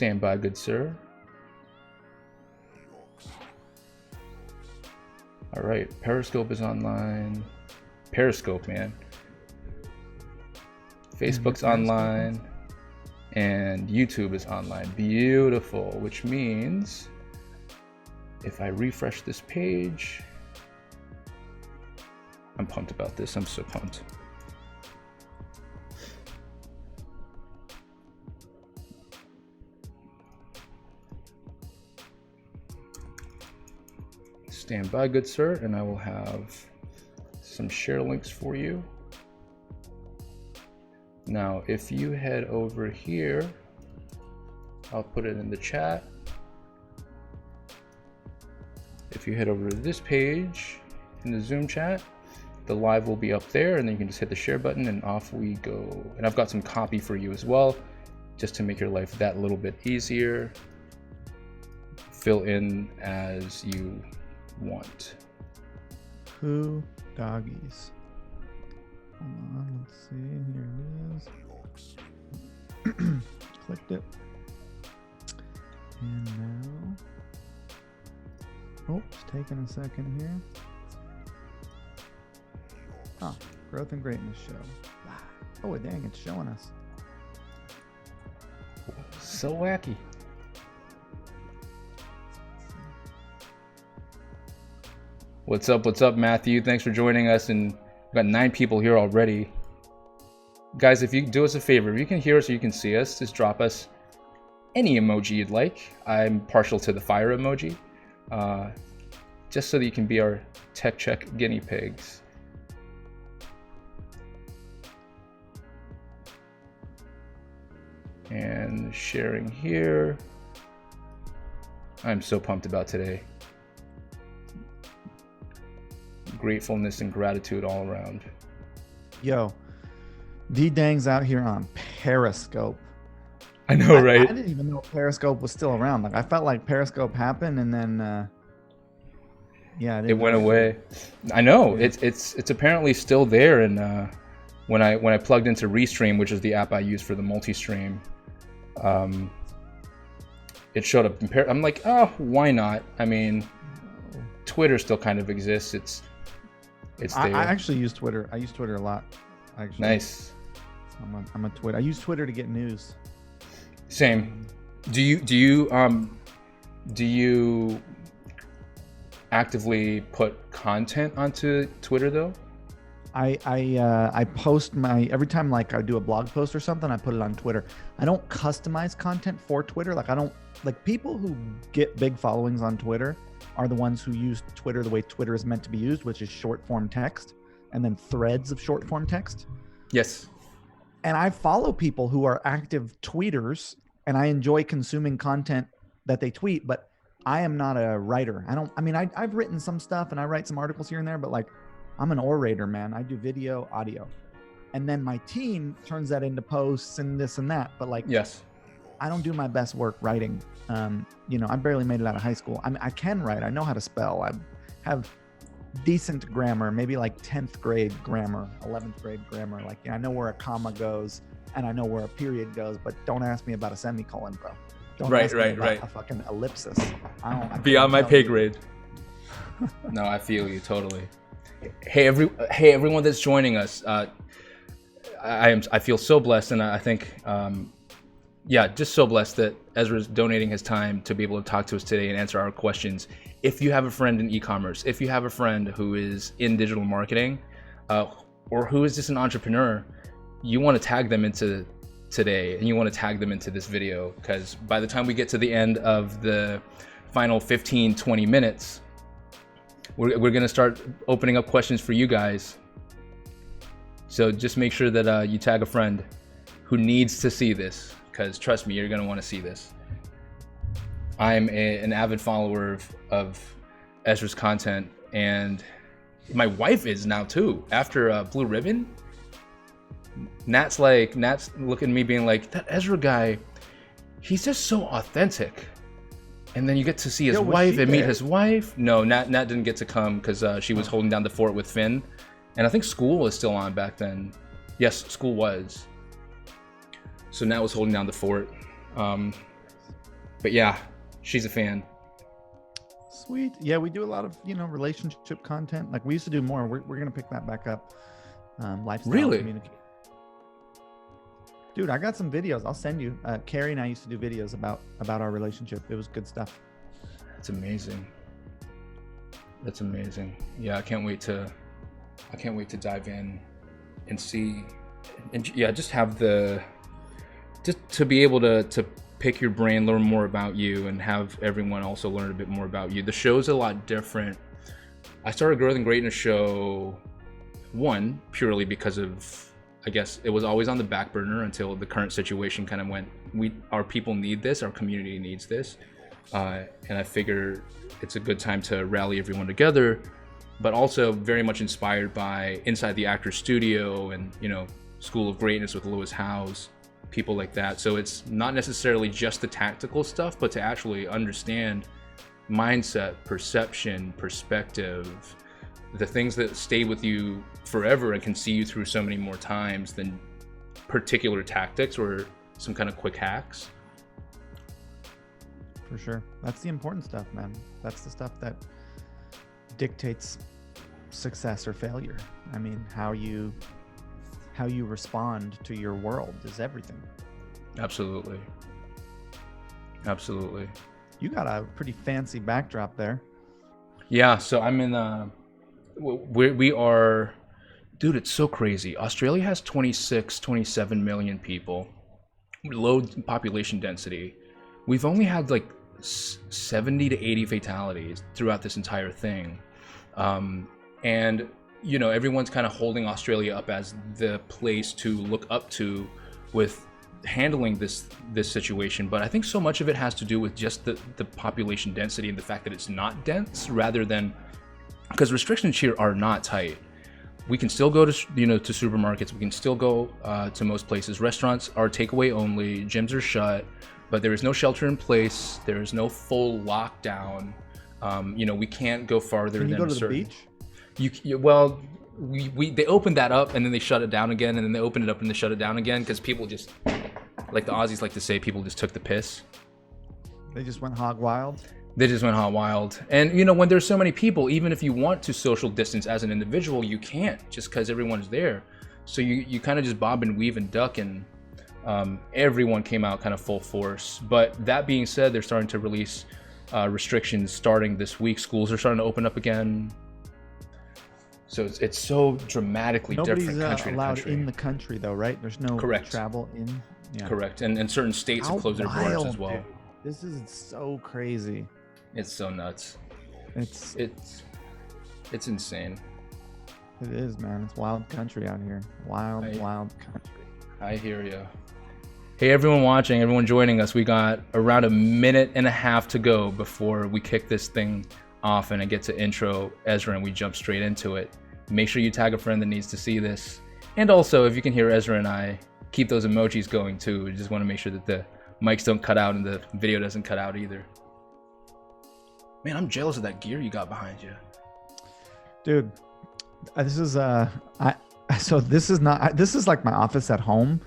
Stand by, good sir. All right, Periscope is online. Periscope, man. Facebook's online. And YouTube is online. Beautiful, which means if I refresh this page, I'm pumped about this. I'm so pumped. Stand by, good sir, and I will have some share links for you. Now, if you head over here, I'll put it in the chat. If you head over to this page in the Zoom chat, the live will be up there, and then you can just hit the share button and off we go. And I've got some copy for you as well, just to make your life that little bit easier. Fill in as you want. Who doggies? Hold on, let's see. Here it is. Clicked it. And now. Oh, it's taking a second here. Oh, Growth and Greatness show. Oh, dang, it's showing us. So wacky. What's up, Matthew? Thanks for joining us, and we've got 9 people here already. Guys, if you do us a favor, if you can hear us or you can see us, just drop us any emoji you'd like. I'm partial to the fire emoji, just so that you can be our tech check guinea pigs. And sharing here. I'm so pumped about today. Gratefulness and gratitude all around. Yo, D-Dang's out here on Periscope. I know, right? I didn't even know Periscope was still around. Like, I felt like Periscope happened and then, yeah, it went away. I know, yeah. It's apparently still there. And when I plugged into Restream, which is the app I use for the multi-stream, it showed up. I'm like, oh, why not? I mean, Twitter still kind of exists. It's there. I actually use Twitter. I use Twitter a lot. Actually. Nice. I'm a Twitter. I use Twitter to get news. Same. Do you actively put content onto Twitter though? I post every time, like I do a blog post or something, I put it on Twitter. I don't customize content for Twitter. Like, I don't, like, people who get big followings on Twitter are the ones who use Twitter the way Twitter is meant to be used, which is short form text and then threads of short form text. Yes. And I follow people who are active tweeters, and I enjoy consuming content that they tweet, but I am not a writer. I've written some stuff and I write some articles here and there, but like, I'm an orator, man. I do video, audio. And then my team turns that into posts and this and that. But like, yes, I don't do my best work writing. I barely made it out of high school. I can write. I know how to spell. I have decent grammar, maybe like 10th grade grammar, 11th grade grammar. Like, I know where a comma goes and I know where a period goes, but don't ask me about a semicolon, bro. Don't ask me about a fucking ellipsis. Beyond my pay grade. No, I feel you totally. Hey everyone that's joining us. I feel so blessed, and I think just so blessed that Ezra's donating his time to be able to talk to us today and answer our questions. If you have a friend in e-commerce, if you have a friend who is in digital marketing, or who is just an entrepreneur, you want to tag them into today, and you want to tag them into this video, because by the time we get to the end of the final 15-20 minutes, we're going to start opening up questions for you guys. So just make sure that you tag a friend who needs to see this, because trust me, you're going to want to see this. I'm an avid follower of Ezra's content, and my wife is now too. After Blue Ribbon, Nat's looking at me being like, that Ezra guy, he's just so authentic. And then you get to see his wife and meet his wife. No, Nat didn't get to come because she was holding down the fort with Finn. And I think school was still on back then. Yes, school was. So Nat was holding down the fort. But yeah, she's a fan. Sweet. Yeah, we do a lot of, relationship content. Like we used to do more. We're going to pick that back up. Lifestyle Really? communication. Dude, I got some videos. I'll send you. Carrie and I used to do videos about our relationship. It was good stuff. That's amazing. That's amazing. Yeah, I can't wait to dive in and see, and yeah, just to be able to pick your brain, learn more about you, and have everyone also learn a bit more about you. The show's a lot different. I started Growth and Greatness show, one, purely because of, I guess it was always on the back burner until the current situation kind of went, our people need this, our community needs this. And I figure it's a good time to rally everyone together, but also very much inspired by Inside the Actors Studio and, School of Greatness with Lewis Howes, people like that. So it's not necessarily just the tactical stuff, but to actually understand mindset, perception, perspective, the things that stay with you forever and can see you through so many more times than particular tactics or some kind of quick hacks. For sure. That's the important stuff, man. That's the stuff that dictates success or failure. I mean, how you respond to your world is everything. Absolutely. You got a pretty fancy backdrop there. Yeah, so I'm in we are, dude, it's so crazy. Australia has 27 million people, low population density. We've only had like 70 to 80 fatalities throughout this entire thing. And everyone's kind of holding Australia up as the place to look up to with handling this situation, but I think so much of it has to do with just the population density and the fact that it's not dense, rather than, because restrictions here are not tight. We can still go to to supermarkets, we can still go to most places. Restaurants are takeaway only, gyms are shut, but there is no shelter in place, there is no full lockdown. We can't go farther than. Can you go to the beach? They opened that up and then they shut it down again, and then they opened it up and they shut it down again, because people just, like the Aussies like to say, people just took the piss. They just went hog wild. And when there's so many people, even if you want to social distance as an individual, you can't, just because everyone's there. So you kind of just bob and weave and duck, and everyone came out kind of full force. But that being said, they're starting to release restrictions starting this week. Schools are starting to open up again. So it's so dramatically different country to country. Nobody's allowed in the country though, right? There's no travel in. Yeah. Correct. And certain states have closed their borders as well. Dude. This is so crazy. It's so nuts. It's insane. It is, man. It's wild country out here. Wild country. I hear you. Hey, everyone watching, everyone joining us, we got around a minute and a half to go before we kick this thing off and I get to intro Ezra and we jump straight into it. Make sure you tag a friend that needs to see this. And also, if you can hear Ezra and I, keep those emojis going too. We just want to make sure that the mics don't cut out and the video doesn't cut out either. Man, I'm jealous of that gear you got behind you. Dude, this is this is like my office at home.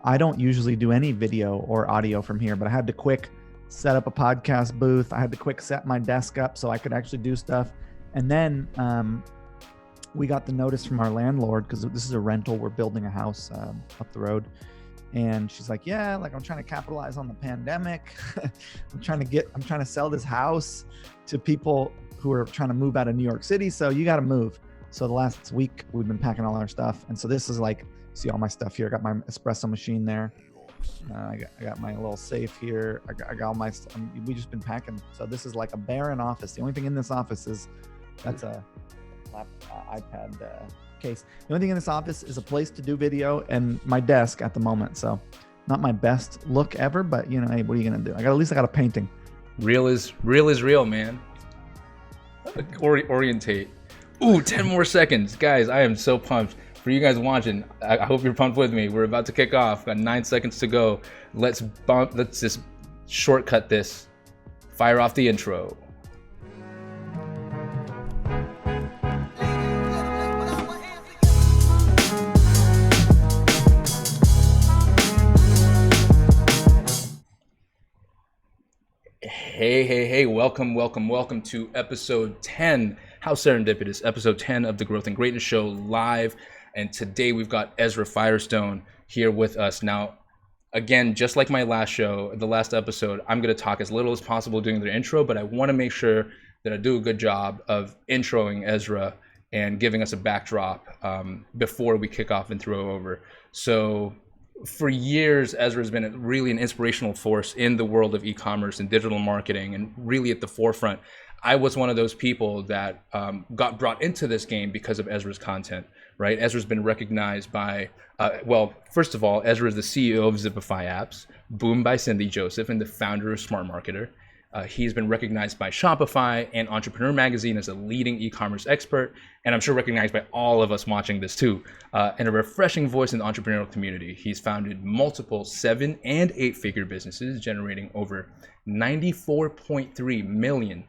I don't usually do any video or audio from here, but I had to quick set up a podcast booth. I had to quick set my desk up so I could actually do stuff. And then we got the notice from our landlord, because this is a rental. We're building a house up the road. And she's like, yeah, like I'm trying to capitalize on the pandemic. I'm trying to sell this house to people who are trying to move out of New York City. So you got to move. So the last week we've been packing all our stuff. And so this is like, see all my stuff here. I got my espresso machine there. I got my little safe here. I got all my, we just been packing. So this is like a barren office. The only thing in this office is, that's a iPad case. The only thing in this office is a place to do video and my desk at the moment. So not my best look ever, but hey, what are you gonna do? At least I got a painting. Real is real, man. Orientate. Ooh, 10 more seconds. Guys, I am so pumped. For you guys watching, I hope you're pumped with me. We're about to kick off. Got 9 seconds to go. Let's just shortcut this. Fire off the intro. Hey, welcome to episode 10. How serendipitous, episode 10 of the Growth and Greatness Show live. And today we've got Ezra Firestone here with us. Now, again, just like my last show, the last episode, I'm going to talk as little as possible during the intro, but I want to make sure that I do a good job of introing Ezra and giving us a backdrop before we kick off and throw over. So for years, Ezra has been really an inspirational force in the world of e-commerce and digital marketing, and really at the forefront. I was one of those people that got brought into this game because of Ezra's content, right? Ezra's been recognized by, well, first of all, Ezra is the CEO of Zipify Apps, Boom by Cindy Joseph, and the founder of Smart Marketer. He's been recognized by Shopify and Entrepreneur Magazine as a leading e-commerce expert, and I'm sure recognized by all of us watching this too, and a refreshing voice in the entrepreneurial community. He's founded multiple 7- and 8-figure businesses, generating over $94.3 million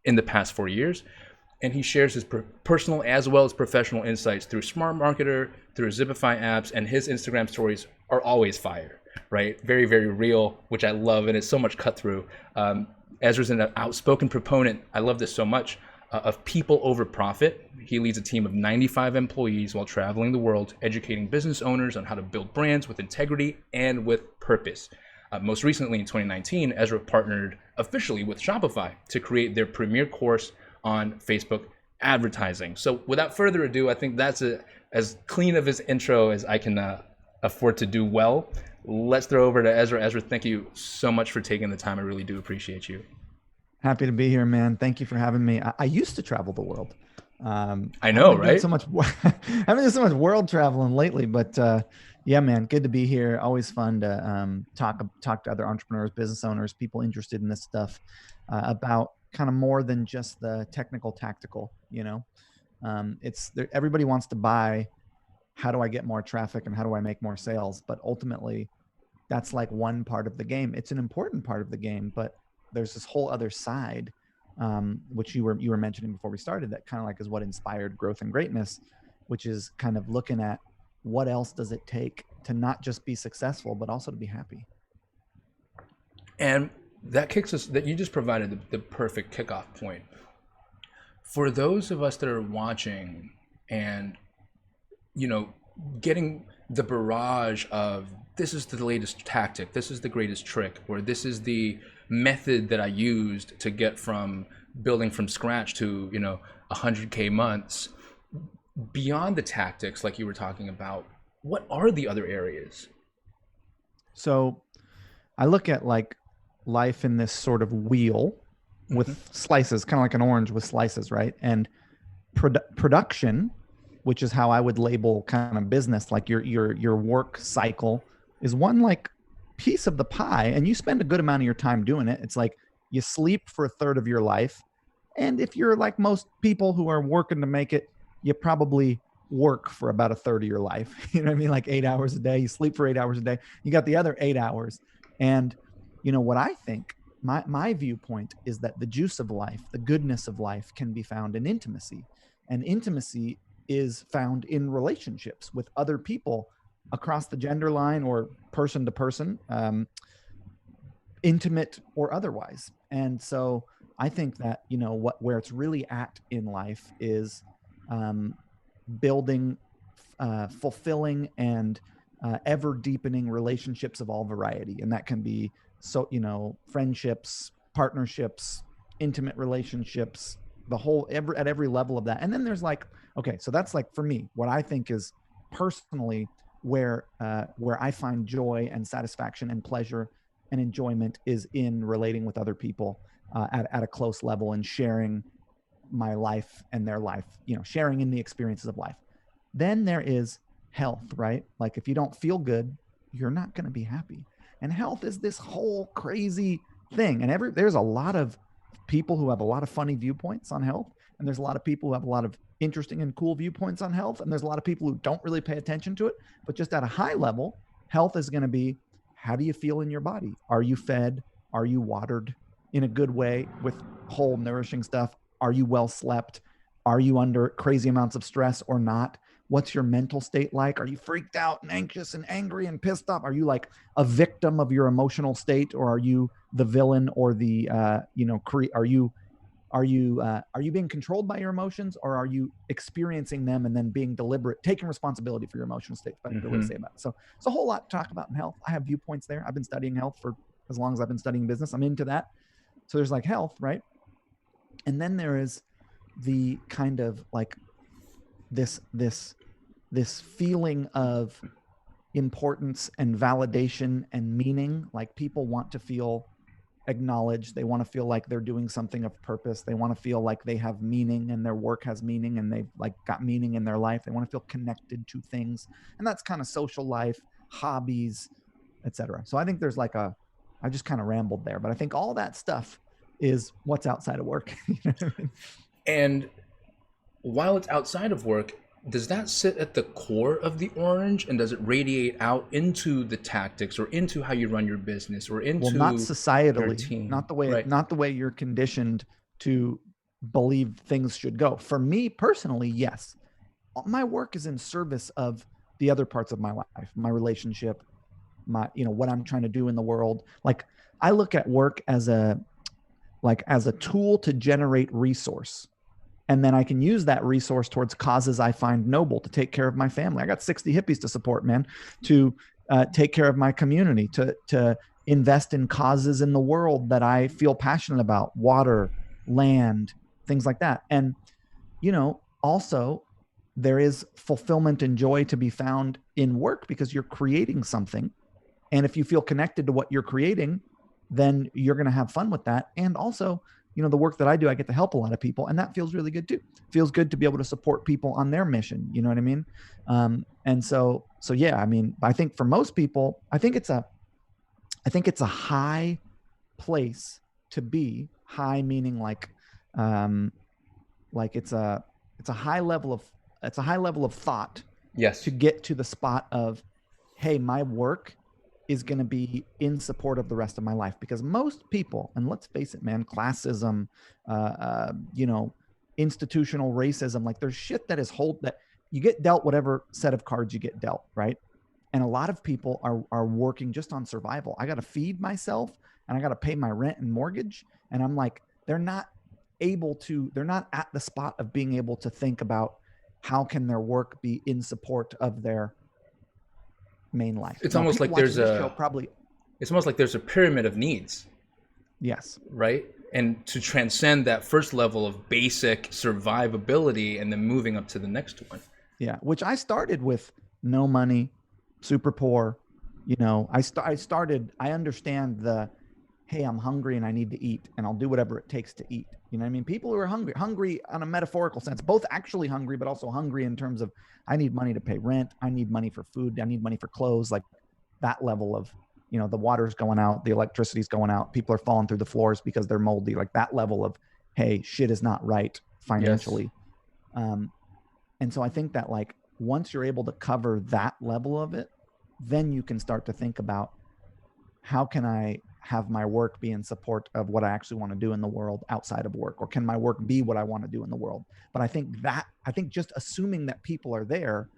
in the past 4 years. And he shares his personal as well as professional insights through Smart Marketer, through Zipify Apps, and his Instagram stories are always fire, right? Very, very real, which I love, and it's so much cut through. Ezra's an outspoken proponent, I love this so much, of people over profit. He leads a team of 95 employees while traveling the world, educating business owners on how to build brands with integrity and with purpose. Most recently in 2019, Ezra partnered officially with Shopify to create their premier course on Facebook advertising. So without further ado, I think that's as clean of his intro as I can afford to do well. Let's throw over to Ezra. Ezra, thank you so much for taking the time. I really do appreciate you. Happy to be here, man. Thank you for having me. I used to travel the world. I know, right? I haven't done so much world traveling lately, but yeah, man, good to be here. Always fun to talk to other entrepreneurs, business owners, people interested in this stuff about kind of more than just the technical, tactical. You know, everybody wants to buy. How do I get more traffic and how do I make more sales? But ultimately, that's like one part of the game. It's an important part of the game, but there's this whole other side, which you were mentioning before we started, that kind of like is what inspired Growth and Greatness, which is kind of looking at what else does it take to not just be successful, but also to be happy. And that you just provided the perfect kickoff point. For those of us that are watching and, you know, getting the barrage of this is the latest tactic, this is the greatest trick, or this is the method that I used to get from building from scratch to, 100K months. Beyond the tactics, like you were talking about, what are the other areas? So I look at like life in this sort of wheel with slices, kind of like an orange with slices, right? And production, which is how I would label kind of business, like your work cycle, is one like piece of the pie, and you spend a good amount of your time doing it. It's like you sleep for a third of your life, and if you're like most people who are working to make it, you probably work for about a third of your life. You know what I mean? Like 8 hours a day, you sleep for 8 hours a day, you got the other 8 hours. And you know what I think, my viewpoint is that the juice of life, the goodness of life, can be found in intimacy, and intimacy is found in relationships with other people across the gender line or person to person, intimate or otherwise. And so I think that, where it's really at in life is building fulfilling and ever deepening relationships of all variety. And that can be, friendships, partnerships, intimate relationships, at every level of that. And then there's like, okay, so that's like, for me, what I think is personally where I find joy and satisfaction and pleasure and enjoyment is in relating with other people at a close level and sharing my life and their life, sharing in the experiences of life. Then there is health, right? Like if you don't feel good, you're not going to be happy. And health is this whole crazy thing. And there's a lot of people who have a lot of funny viewpoints on health. And there's a lot of people who have a lot of interesting and cool viewpoints on health. And there's a lot of people who don't really pay attention to it. But just at a high level, health is going to be, how do you feel in your body? Are you fed? Are you watered in a good way with whole nourishing stuff? Are you well slept? Are you under crazy amounts of stress or not? What's your mental state like? Are you freaked out and anxious and angry and pissed off? Are you like a victim of your emotional state, or are you the villain, or the are you being controlled by your emotions, or are you experiencing them and then being deliberate, taking responsibility for your emotional state? That's a good way to say about it. So it's a whole lot to talk about in health. I have viewpoints there. I've been studying health for as long as I've been studying business. I'm into that. So there's like health, right? And then there is the kind of like this feeling of importance and validation and meaning. Like people want to feel acknowledged. They want to feel like they're doing something of purpose. They want to feel like they have meaning and their work has meaning and they've like got meaning in their life. They want to feel connected to things. And that's kind of social life, hobbies, etc. So I think there's like I just kind of rambled there, but I think all that stuff is what's outside of work. And while it's outside of work, does that sit at the core of the orange, and does it radiate out into the tactics or into how you run your business or into not societally, your team? not the way Right. not the way you're conditioned to believe things should go. For me personally, yes. My work is in service of the other parts of my life, my relationship, my what I'm trying to do in the world. Like I look at work as a tool to generate resource. And then I can use that resource towards causes I find noble, to take care of my family. I got 60 hippies to support, man, to take care of my community, to invest in causes in the world that I feel passionate about, water, land, things like that. And, also there is fulfillment and joy to be found in work because you're creating something. And if you feel connected to what you're creating, then you're going to have fun with that. And also, the work that I do, I get to help a lot of people, and that feels really good too. It feels good to be able to support people on their mission. You know what I mean? And so yeah, I mean, I think for most people, I think it's a high place to be. High meaning like it's a high level of thought. Yes. To get to the spot of, hey, my work is going to be in support of the rest of my life. Because most people, and let's face it, man, classism, institutional racism, like there's shit that you get dealt whatever set of cards you get dealt, right? And a lot of people are working just on survival. I got to feed myself and I got to pay my rent and mortgage. And I'm like, they're not at the spot of being able to think about how can their work be in support of their main life. It's almost like there's it's almost like there's a pyramid of needs. Yes. Right? And to transcend that first level of basic survivability and then moving up to the next one. Yeah. Which I started with no money, super poor. I understand hey, I'm hungry and I need to eat and I'll do whatever it takes to eat. You know what I mean? People who are hungry on a metaphorical sense, both actually hungry, but also hungry in terms of I need money to pay rent. I need money for food. I need money for clothes. Like that level of, the water's going out, the electricity's going out. People are falling through the floors because they're moldy. Like that level of, hey, shit is not right financially. Yes. And so I think that like once you're able to cover that level of it, then you can start to think about how can I have my work be in support of what I actually want to do in the world outside of work, or can my work be what I want to do in the world? But I think just assuming that people are there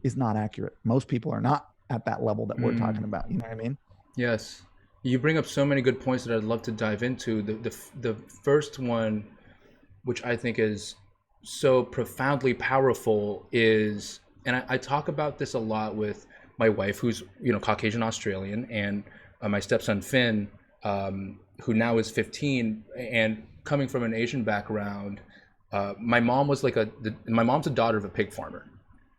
is not accurate. Most people are not at that level that we're talking about. You know what I mean? Yes. You bring up so many good points that I'd love to dive into. The first one, which I think is so profoundly powerful, is, and I talk about this a lot with my wife, who's Caucasian Australian, and my stepson Finn, who now is 15, and coming from an Asian background, my mom was my mom's a daughter of a pig farmer,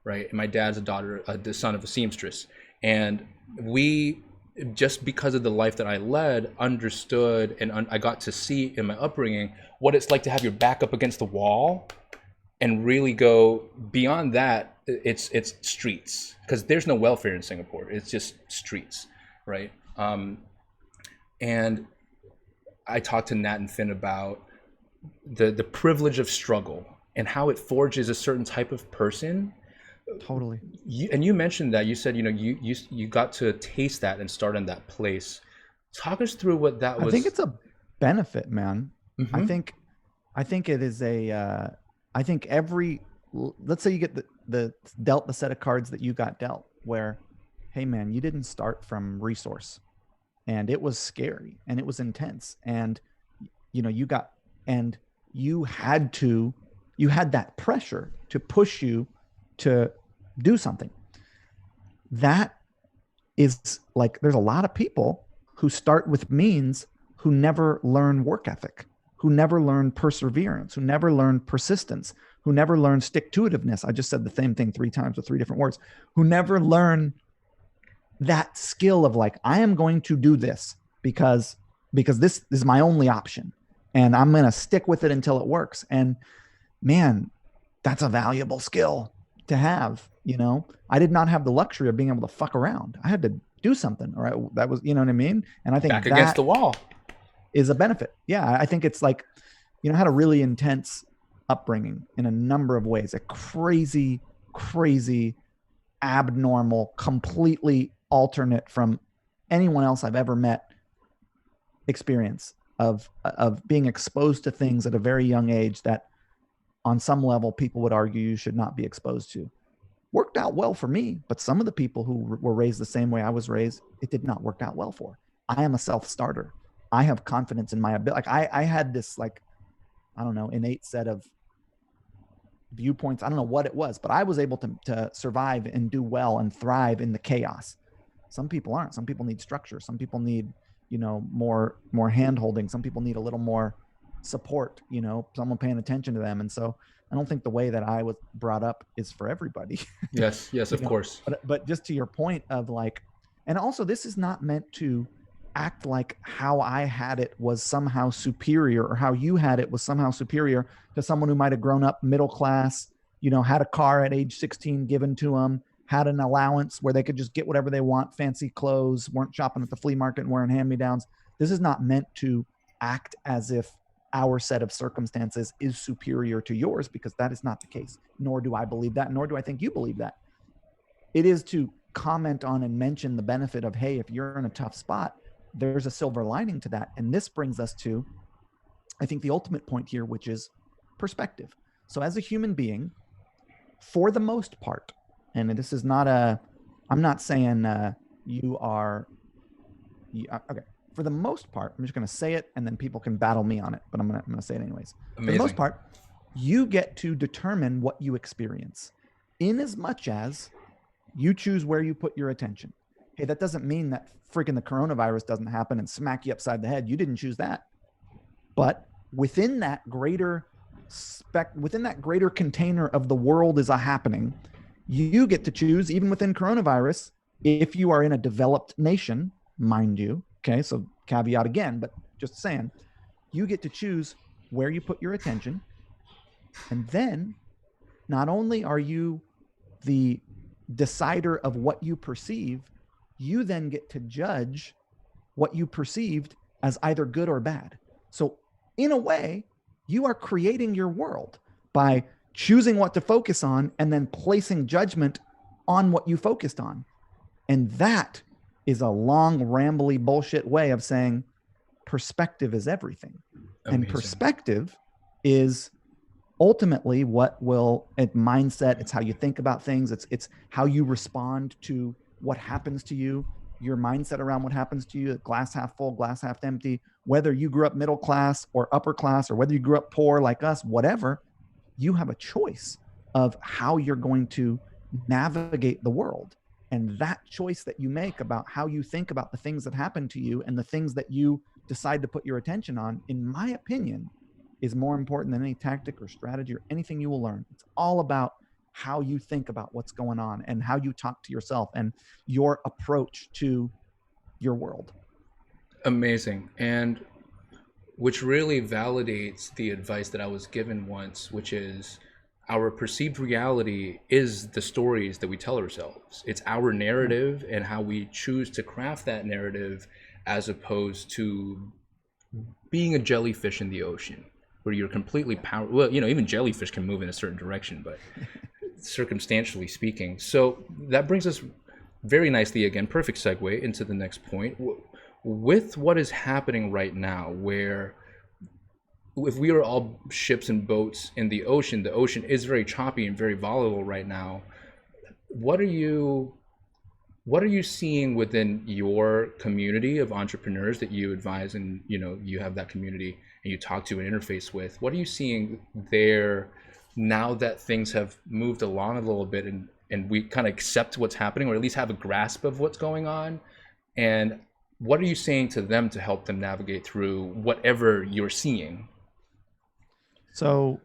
right? And my dad's the son of a seamstress, and we, just because of the life that I led, understood and I got to see in my upbringing what it's like to have your back up against the wall and really go beyond that. It's streets, because there's no welfare in Singapore. It's just streets, right? And I talked to Nat and Finn about the privilege of struggle and how it forges a certain type of person. Totally. You mentioned that. You said, you got to taste that and start in that place. Talk us through what that was. I think it's a benefit, man. Mm-hmm. I think it is I think every let's say you get the dealt the set of cards that you got dealt, where, hey man, you didn't start from resource, and it was scary and it was intense, and you got, and you had that pressure to push you to do something. That is like, there's a lot of people who start with means who never learn work ethic, who never learn perseverance, who never learn persistence, who never learn stick-to-itiveness. I just said the same thing 3 times with 3 different words. Who never learn that skill of like, I am going to do this because this is my only option, and I'm going to stick with it until it works. And man, that's a valuable skill to have. I did not have the luxury of being able to fuck around. I had to do something, or that was, you know what I mean? And I think back against the wall is a benefit. Yeah. I think it's like, I had a really intense upbringing in a number of ways, a crazy, abnormal, completely alternate from anyone else I've ever met experience of being exposed to things at a very young age that on some level people would argue you should not be exposed to. Worked out well for me, but some of the people who were raised the same way I was raised, it did not work out well for. I am a self-starter. I have confidence in my ability. Like I had this, like, I don't know, innate set of viewpoints. I don't know what it was, but I was able to survive and do well and thrive in the chaos. Some people aren't. Some people need structure. Some people need, more hand holding. Some people need a little more support, someone paying attention to them. And so I don't think the way that I was brought up is for everybody. Yes, of course. But just to your point of like, and also this is not meant to act like how I had it was somehow superior, or how you had it was somehow superior to someone who might have grown up middle class, had a car at age 16 given to them, had an allowance where they could just get whatever they want, fancy clothes, weren't shopping at the flea market and wearing hand-me-downs. This is not meant to act as if our set of circumstances is superior to yours, because that is not the case. Nor do I believe that, nor do I think you believe that. It is to comment on and mention the benefit of, hey, if you're in a tough spot, there's a silver lining to that. And this brings us to, I think, the ultimate point here, which is perspective. So as a human being, for the most part, and this is not I'm not saying okay. For the most part, I'm just going to say it, and then people can battle me on it, but I'm going to say it anyways. Amazing. For the most part, you get to determine what you experience, in as much as you choose where you put your attention. Hey, that doesn't mean that freaking the coronavirus doesn't happen and smack you upside the head. You didn't choose that. But within that greater container of the world is a happening, you get to choose, even within coronavirus, if you are in a developed nation, mind you. Okay, so caveat again, but just saying, you get to choose where you put your attention. And then not only are you the decider of what you perceive, you then get to judge what you perceived as either good or bad. So in a way, you are creating your world by choosing what to focus on and then placing judgment on what you focused on. And that is a long, rambly bullshit way of saying perspective is everything. Amazing. And perspective is ultimately what will, mindset, it's how you think about things. It's how you respond to what happens to you, your mindset around what happens to you, glass half full, glass half empty, whether you grew up middle class or upper class, or whether you grew up poor like us, whatever, you have a choice of how you're going to navigate the world. And that choice that you make about how you think about the things that happen to you and the things that you decide to put your attention on, in my opinion, is more important than any tactic or strategy or anything you will learn. It's all about how you think about what's going on and how you talk to yourself and your approach to your world. Amazing. And which really validates the advice that I was given once, which is our perceived reality is the stories that we tell ourselves. It's our narrative and how we choose to craft that narrative, as opposed to being a jellyfish in the ocean where you're completely well, even jellyfish can move in a certain direction, but circumstantially speaking. So that brings us very nicely, again, perfect segue into the next point. With what is happening right now, where if we are all ships and boats in the ocean is very choppy and very volatile right now. What are you seeing within your community of entrepreneurs that you advise, and you have that community and you talk to and interface with? What are you seeing there now that things have moved along a little bit, and we kind of accept what's happening, or at least have a grasp of what's going on? And what are you saying to them to help them navigate through whatever you're seeing? So,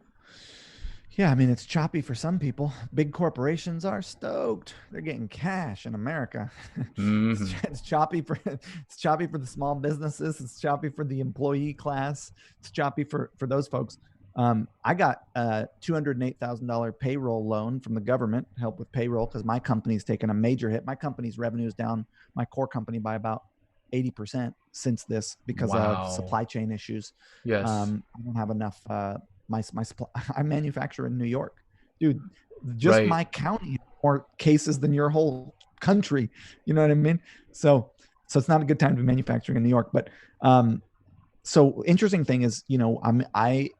yeah, I mean, it's choppy for some people. Big corporations are stoked; they're getting cash in America. Mm-hmm. It's choppy for the small businesses. It's choppy for the employee class. It's choppy for those folks. I got a $208,000 payroll loan from the government to help with payroll because my company's taken a major hit. My company's revenue is down, my core company, by about 80% since this because Wow. of supply chain issues. Yes. I don't have enough. My supply. I manufacture in New York, dude. Just Right. my county has more cases than your whole country. You know what I mean? So it's not a good time to be manufacturing in New York. But so interesting thing is, I'm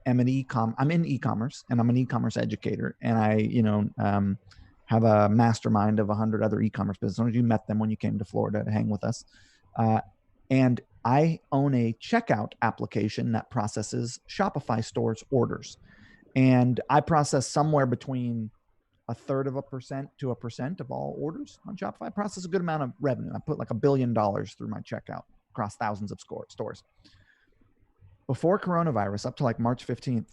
in e-commerce, and I'm an e-commerce educator, and I have a mastermind of 100 other e-commerce business owners. You met them when you came to Florida to hang with us. And I own a checkout application that processes Shopify stores orders. And I process somewhere between 1/3% to 1% of all orders on Shopify. I process a good amount of revenue. I put like $1 billion through my checkout across thousands of stores. Before coronavirus, up to like March 15th,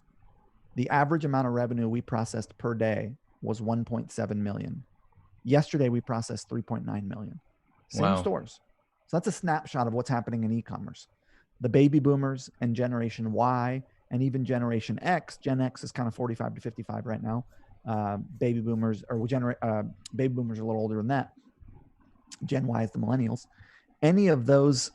the average amount of revenue we processed per day was 1.7 million. Yesterday, we processed 3.9 million. Same stores. So that's a snapshot of what's happening in e-commerce. The baby boomers and Generation Y and even Generation X, Gen X is kind of 45 to 55 right now. Baby boomers are a little older than that. Gen Y is the millennials. Any of those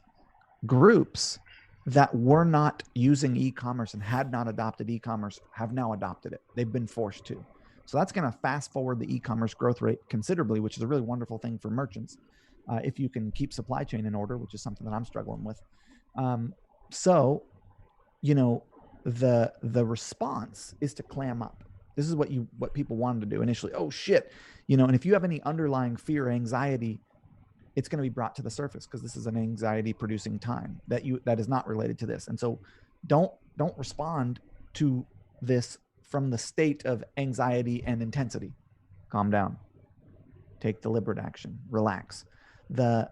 groups that were not using e-commerce and had not adopted e-commerce have now adopted it. They've been forced to. So that's going to fast forward the e-commerce growth rate considerably, which is a really wonderful thing for merchants. If you can keep supply chain in order, which is something that I'm struggling with. So, the response is to clam up. This is what people wanted to do initially. Oh shit, and if you have any underlying fear or anxiety, it's going to be brought to the surface because this is an anxiety producing time that is not related to this. And so don't respond to this from the state of anxiety and intensity. Calm down, take deliberate action, relax.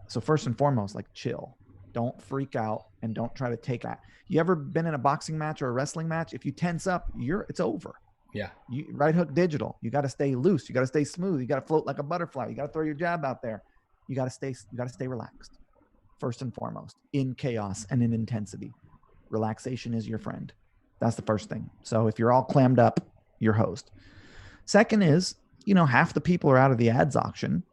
So first and foremost, like chill, don't freak out, and don't try to take that. You ever been in a boxing match or a wrestling match? If you tense up, it's over. Yeah. Right hook digital. You got to stay loose. You got to stay smooth. You got to float like a butterfly. You got to throw your jab out there. You got to stay relaxed. First and foremost, in chaos and in intensity, relaxation is your friend. That's the first thing. So if you're all clammed up, you're hosed. Second is, half the people are out of the ads auction.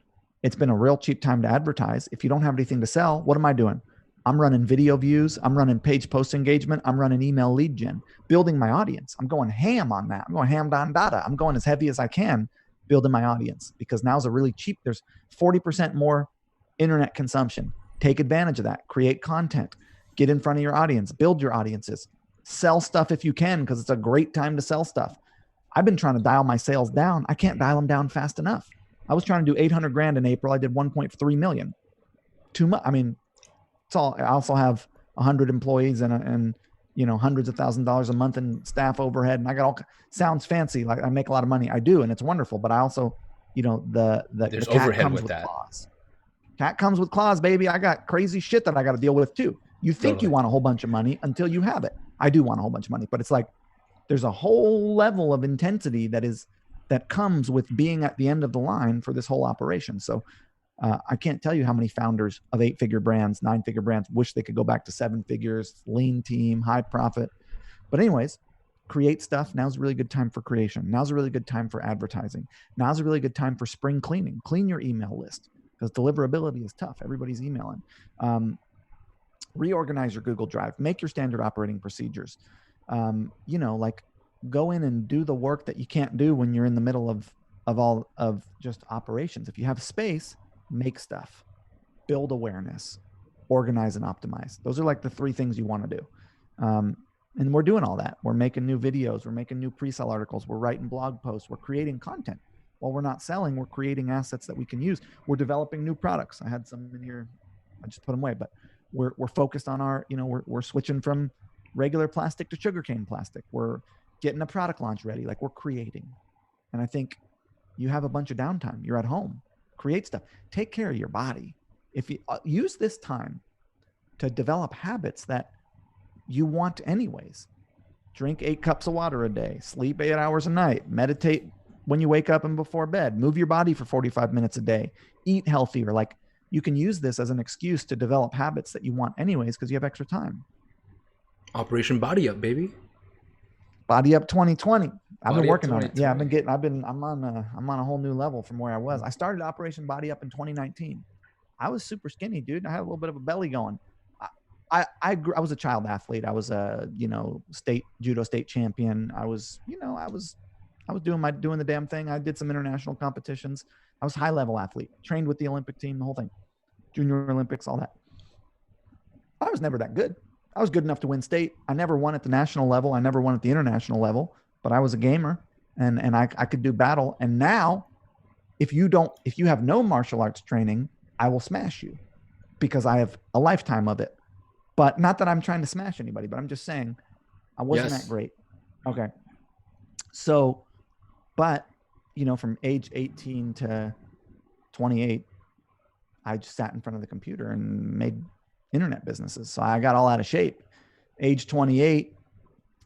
It's been a real cheap time to advertise. If you don't have anything to sell, what am I doing? I'm running video views. I'm running page post engagement. I'm running email lead gen, building my audience. I'm going ham on that. I'm going ham on data. I'm going as heavy as I can, building my audience, because now's a really cheap, there's 40% more internet consumption. Take advantage of that. Create content. Get in front of your audience. Build your audiences. Sell stuff if you can, because it's a great time to sell stuff. I've been trying to dial my sales down. I can't dial them down fast enough. I was trying to do 800 grand in April. I did 1.3 million. Too much. I mean, it's all. I also have 100 employees and hundreds of $1,000s a month in staff overhead, and I got all. Sounds fancy, like I make a lot of money. I do, and it's wonderful. But I also, the cat comes with claws. Cat comes with claws, baby. I got crazy shit that I got to deal with too. You think you want a whole bunch of money until you have it. I do want a whole bunch of money, but it's like there's a whole level of intensity that comes with being at the end of the line for this whole operation. So I can't tell you how many founders of 8-figure brands, 9-figure brands wish they could go back to 7 figures, lean team, high profit. But anyways, create stuff. Now's a really good time for creation. Now's a really good time for advertising. Now's a really good time for spring cleaning. Clean your email list, because deliverability is tough. Everybody's emailing. Reorganize your Google Drive. Make your standard operating procedures. Like go in and do the work that you can't do when you're in the middle of just operations. If you have space, make stuff, build awareness, organize and optimize. Those are like the 3 things you want to do. And we're doing all that. We're making new videos. We're making new pre-sale articles. We're writing blog posts. We're creating content. While we're not selling, we're creating assets that we can use. We're developing new products. I had some in here. I just put them away, but we're focused on our, we're switching from regular plastic to sugarcane plastic. We're getting a product launch ready. Like, we're creating. And I think you have a bunch of downtime. You're at home. Create stuff. Take care of your body. If you use this time to develop habits that you want anyways. Drink 8 cups of water a day, sleep 8 hours a night, meditate when you wake up and before bed, move your body for 45 minutes a day, eat healthier. Like, you can use this as an excuse to develop habits that you want anyways because you have extra time. Operation Body Up, baby. Body Up 2020. I've been working on it. Yeah, I'm on a whole new level from where I was. I started Operation Body Up in 2019. I was super skinny, dude. I had a little bit of a belly going. I was a child athlete. I was a, judo state champion. I was doing the damn thing. I did some international competitions. I was a high level athlete, trained with the Olympic team, the whole thing, Junior Olympics, all that. I was never that good. I was good enough to win state. I never won at the national level. I never won at the international level, but I was a gamer and I could do battle. And now if you have no martial arts training, I will smash you because I have a lifetime of it. But not that I'm trying to smash anybody, but I'm just saying I wasn't that great. Okay. So, but, from age 18 to 28, I just sat in front of the computer and made internet businesses. So I got all out of shape. Age 28,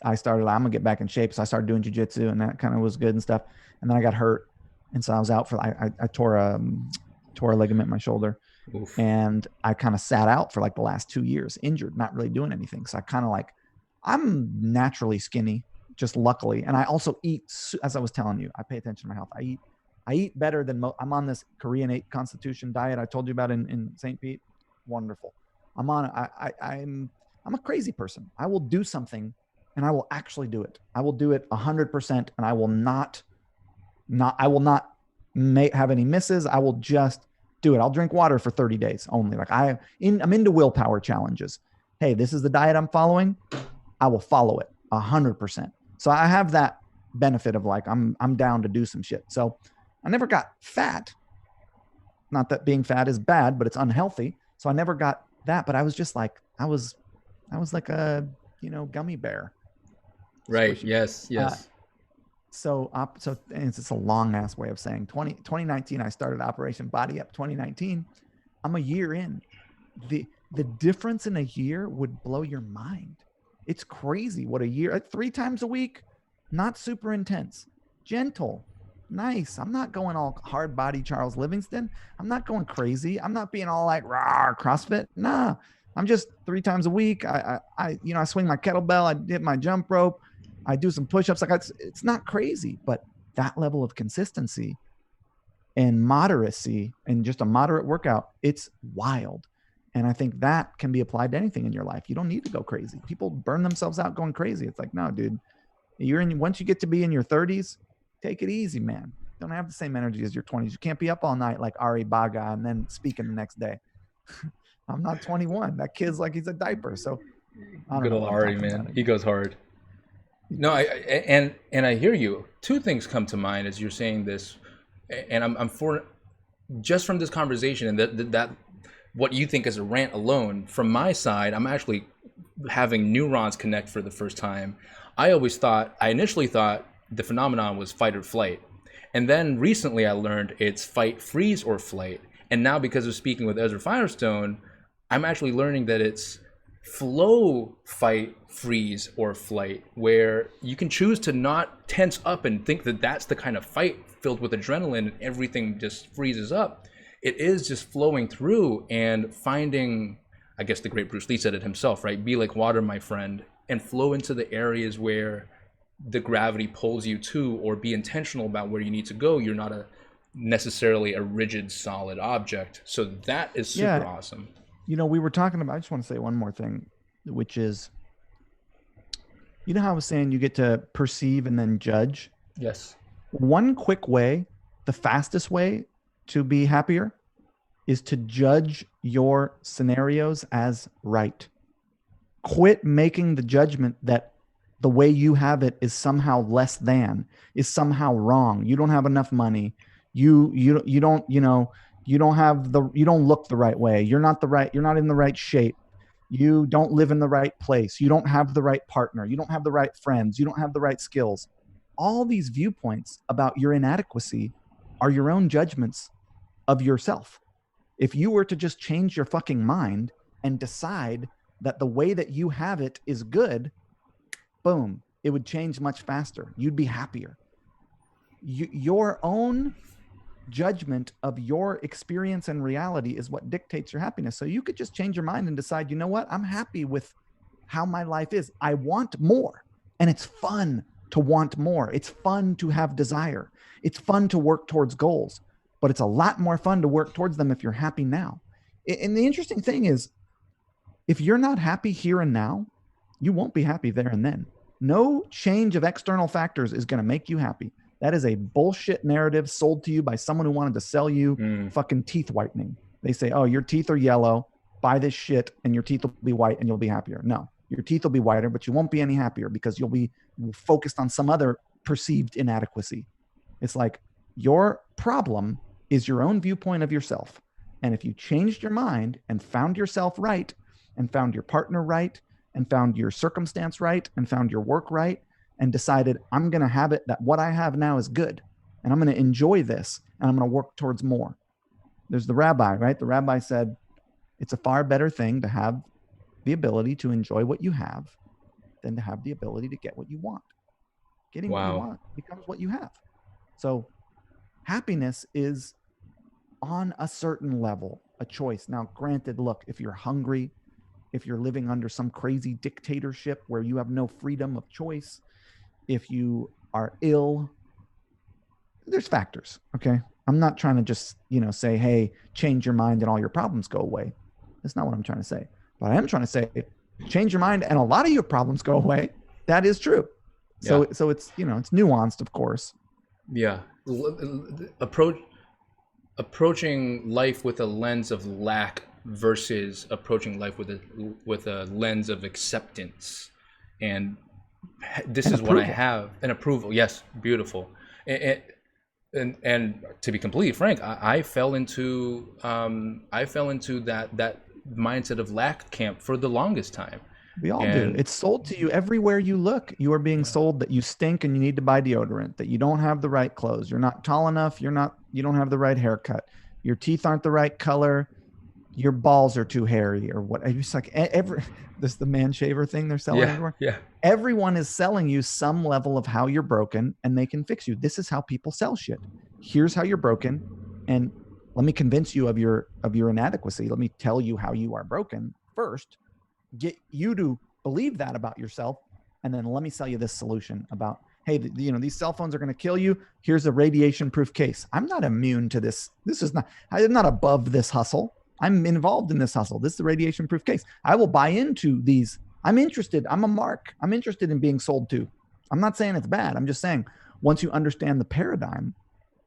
I'm going to get back in shape. So I started doing jujitsu and that kind of was good and stuff. And then I got hurt. And so I was out I tore a ligament in my shoulder. Oof. And I kind of sat out for like the last 2 years, injured, not really doing anything. So I kind of I'm naturally skinny, just luckily. And I also eat, as I was telling you, I pay attention to my health. I eat better than I'm on this Korean 8 Constitution diet I told you about in St. Pete. Wonderful. I'm a crazy person. I will do something and I will actually do it. I will do it 100% and I will not have any misses. I will just do it. I'll drink water for 30 days only. I'm into willpower challenges. Hey, this is the diet I'm following. I will follow it 100%. So I have that benefit of I'm down to do some shit. So I never got fat. Not that being fat is bad, but it's unhealthy. So I never got that, but I was just I was like a, gummy bear. Right. Squishy. Yes. So and it's a long ass way of saying 2019, I started Operation Body Up 2019. I'm a year in. The difference in a year would blow your mind. It's crazy what a year, 3 times a week, not super intense, gentle, nice. I'm not going all hard body Charles Livingston. I'm not going crazy. I'm not being all rah, CrossFit. Nah, I'm just 3 times a week. I swing my kettlebell. I hit my jump rope. I do some push-ups. It's not crazy, but that level of consistency and moderacy and just a moderate workout, it's wild. And I think that can be applied to anything in your life. You don't need to go crazy. People burn themselves out going crazy. It's no, dude, once you get to be in your 30s, take it easy, man. Don't have the same energy as your 20s. You can't be up all night like Ari Baga and then speaking the next day. I'm not 21. That kid's he's a diaper. So good old Ari, man. He goes hard. No, I hear you. 2 things come to mind as you're saying this, and I'm for just from this conversation and that what you think is a rant alone. From my side, I'm actually having neurons connect for the first time. I initially thought the phenomenon was fight or flight, and then recently I learned it's fight, freeze, or flight. And now because of speaking with Ezra Firestone, I'm actually learning that it's flow, fight, freeze, or flight, where you can choose to not tense up and think that that's the kind of fight filled with adrenaline and everything just freezes up. It is just flowing through and finding, I guess the great Bruce Lee said it himself, right? Be like water, my friend, and flow into the areas where the gravity pulls you to, or be intentional about where you need to go. You're not necessarily a rigid, solid object. So that is super awesome. We were talking about, I just want to say one more thing, which is, how I was saying you get to perceive and then judge? Yes. One quick way, the fastest way to be happier is to judge your scenarios as right. Quit making the judgment that the way you have it is somehow less than, is somehow wrong. You don't have enough money. You don't, you don't have you don't look the right way. You're not in the right shape. You don't live in the right place. You don't have the right partner. You don't have the right friends. You don't have the right skills. All these viewpoints about your inadequacy are your own judgments of yourself. If you were to just change your fucking mind and decide that the way that you have it is good, boom, it would change much faster. You'd be happier. Your own judgment of your experience and reality is what dictates your happiness. So you could just change your mind and decide, you know what? I'm happy with how my life is. I want more. And it's fun to want more. It's fun to have desire. It's fun to work towards goals, but it's a lot more fun to work towards them if you're happy now. And the interesting thing is, if you're not happy here and now, you won't be happy there and then. No change of external factors is going to make you happy. That is a bullshit narrative sold to you by someone who wanted to sell you fucking teeth whitening. They say, oh, your teeth are yellow, buy this shit and your teeth will be white and you'll be happier. No, your teeth will be whiter, but you won't be any happier because you'll be focused on some other perceived inadequacy. It's like your problem is your own viewpoint of yourself. And if you changed your mind and found yourself right and found your partner right and found your circumstance right and found your work right, and decided, I'm going to have it that what I have now is good. And I'm going to enjoy this. And I'm going to work towards more. There's the rabbi, right? The rabbi said, it's a far better thing to have the ability to enjoy what you have than to have the ability to get what you want. Getting what you want becomes what you have. So happiness is on a certain level, a choice. Now, granted, look, if you're hungry, if you're living under some crazy dictatorship where you have no freedom of choice, if you are ill, there's factors, okay? I'm not trying to just, say, hey, change your mind and all your problems go away. That's not what I'm trying to say. But I am trying to say, change your mind and a lot of your problems go away. That is true. So it's, it's nuanced, of course. Yeah. Approaching life with a lens of lack versus approaching life with a lens of acceptance. And this is what I have, an approval. Yes, beautiful. And to be completely frank, I fell into that mindset of lack camp for the longest time. We all do. It's sold to you everywhere you look. You are being sold that you stink and you need to buy deodorant, that you don't have the right clothes, you're not tall enough, you don't have the right haircut, your teeth aren't the right color, your balls are too hairy, or what. It's like this the man shaver thing they're selling everywhere. Yeah. Everyone is selling you some level of how you're broken and they can fix you. This is how people sell shit. Here's how you're broken, and let me convince you of your inadequacy. Let me tell you how you are broken first. Get you to believe that about yourself, and then let me sell you this solution about, hey, these cell phones are going to kill you. Here's a radiation-proof case. I'm not immune to this. I'm not above this hustle. I'm involved in this hustle. This is the radiation-proof case. I will buy into these. I'm interested. I'm a mark. I'm interested in being sold to. I'm not saying it's bad. I'm just saying once you understand the paradigm,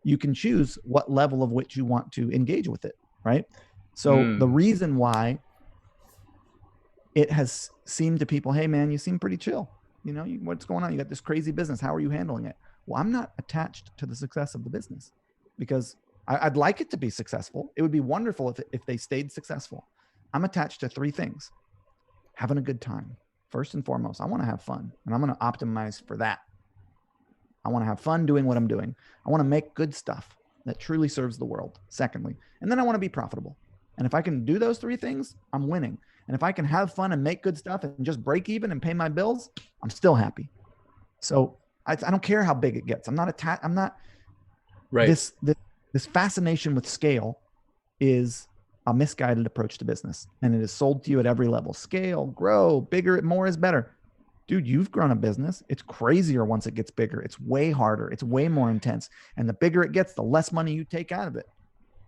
you can choose what level of which you want to engage with it, right? So the reason why it has seemed to people, hey man, you seem pretty chill. What's going on? You got this crazy business. How are you handling it? Well, I'm not attached to the success of the business because I'd like it to be successful. It would be wonderful if they stayed successful. I'm attached to three things. Having a good time. First and foremost, I want to have fun, and I'm going to optimize for that. I want to have fun doing what I'm doing. I want to make good stuff that truly serves the world. Secondly, and then I want to be profitable. And if I can do those three things, I'm winning. And if I can have fun and make good stuff and just break even and pay my bills, I'm still happy. So I don't care how big it gets. I'm not right. This fascination with scale is a misguided approach to business, and it is sold to you at every level. Scale, grow, bigger, more is better. Dude, you've grown a business. It's crazier once it gets bigger. It's way harder. It's way more intense. And the bigger it gets, the less money you take out of it.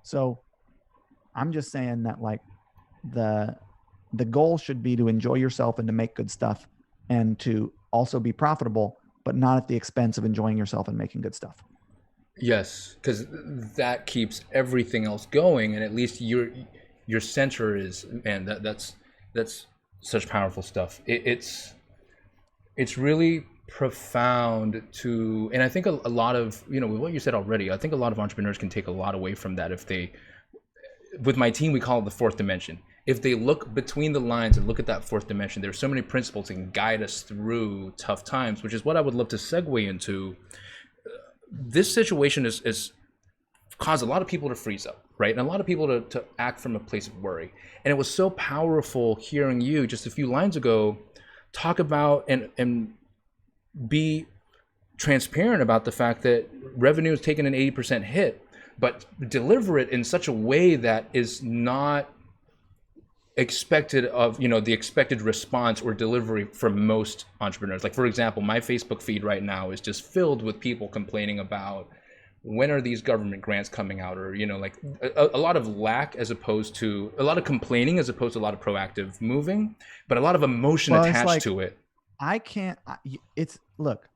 So I'm just saying that the goal should be to enjoy yourself and to make good stuff and to also be profitable, but not at the expense of enjoying yourself and making good stuff. Yes, because that keeps everything else going, and at least your center is, man, that's such powerful stuff. It's it's really profound to, and I think a lot of, with what you said already, I think a lot of entrepreneurs can take a lot away from that if they, with my team, we call it the fourth dimension. If they look between the lines and look at that fourth dimension, there's so many principles that can guide us through tough times, which is what I would love to segue into. This situation is caused a lot of people to freeze up, right? And a lot of people to act from a place of worry. And it was so powerful hearing you just a few lines ago talk about and be transparent about the fact that revenue has taken an 80% hit, but deliver it in such a way that is not expected of, the expected response or delivery from most entrepreneurs. Like, for example, my Facebook feed right now is just filled with people complaining about when are these government grants coming out, or like a lot of lack as opposed to a lot of complaining as opposed to a lot of proactive moving, but a lot of emotion attached to it. Look,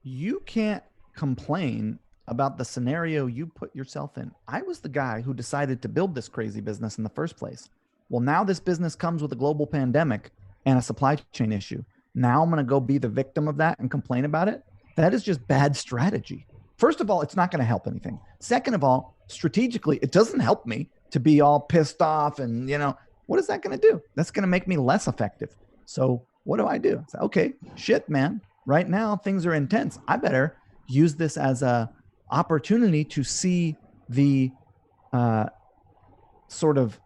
you can't complain about the scenario you put yourself in. I was the guy who decided to build this crazy business in the first place. Well, now this business comes with a global pandemic and a supply chain issue. Now I'm going to go be the victim of that and complain about it. That is just bad strategy. First of all, it's not going to help anything. Second of all, strategically, it doesn't help me to be all pissed off. And, what is that going to do? That's going to make me less effective. So what do I do? So, okay, shit, man. Right now, things are intense. I better use this as a opportunity to see the sort of,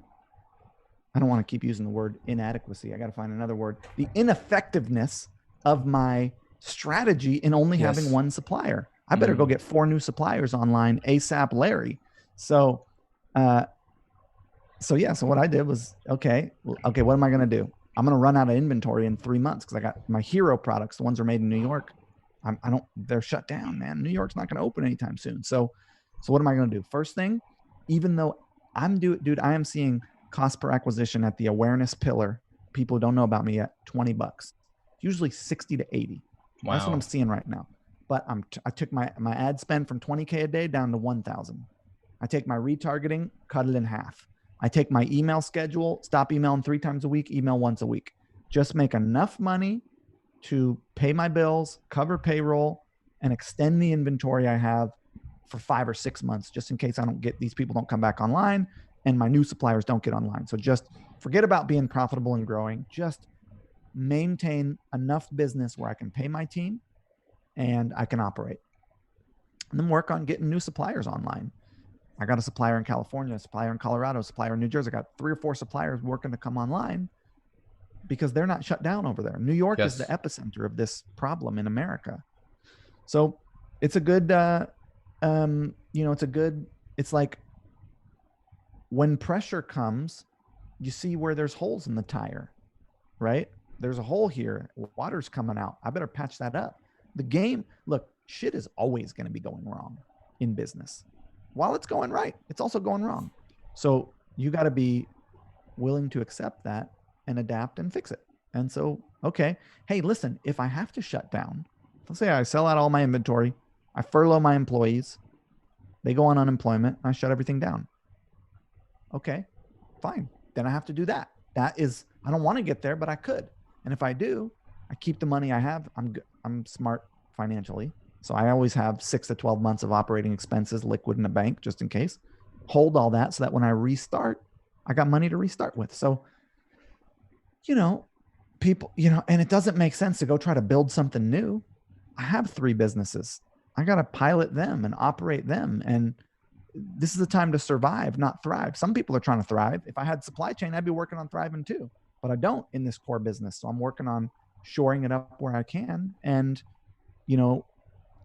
I don't want to keep using the word inadequacy. I got to find another word. The ineffectiveness of my strategy in only having one supplier. I better go get 4 new suppliers online ASAP, Larry. So what I did was, okay, what am I going to do? I'm going to run out of inventory in 3 months because I got my hero products. The ones are made in New York. They're shut down, man. New York's not going to open anytime soon. So what am I going to do? First thing, even though I am seeing cost per acquisition at the awareness pillar. People don't know about me yet. $20, usually 60 to 80. Wow. That's what I'm seeing right now. But I took my ad spend from 20K a day down to 1,000. I take my retargeting, cut it in half. I take my email schedule, stop emailing 3 times a week, email once a week. Just make enough money to pay my bills, cover payroll, and extend the inventory I have for 5 or 6 months, just in case these people don't come back online and my new suppliers don't get online. So just forget about being profitable and growing. Just maintain enough business where I can pay my team and I can operate. And then work on getting new suppliers online. I got a supplier in California, a supplier in Colorado, a supplier in New Jersey. I got 3 or 4 suppliers working to come online because they're not shut down over there. New York is the epicenter of this problem in America. So it's a good, it's like when pressure comes, you see where there's holes in the tire, right? There's a hole here. Water's coming out. I better patch that up. Look, shit is always going to be going wrong in business. While it's going right, it's also going wrong. So you got to be willing to accept that and adapt and fix it. And so, okay, hey, listen, if I have to shut down, let's say I sell out all my inventory, I furlough my employees, they go on unemployment, I shut everything down. Okay, fine. Then I have to do that. I don't want to get there, but I could. And if I do, I keep the money I have. I'm smart financially. So I always have 6 to 12 months of operating expenses liquid in a bank, just in case. Hold all that so that when I restart, I got money to restart with. So, people, and it doesn't make sense to go try to build something new. I have 3 businesses. I got to pilot them and operate them. And this is a time to survive, not thrive. Some people are trying to thrive. If I had supply chain, I'd be working on thriving too, but I don't in this core business. So I'm working on shoring it up where I can and,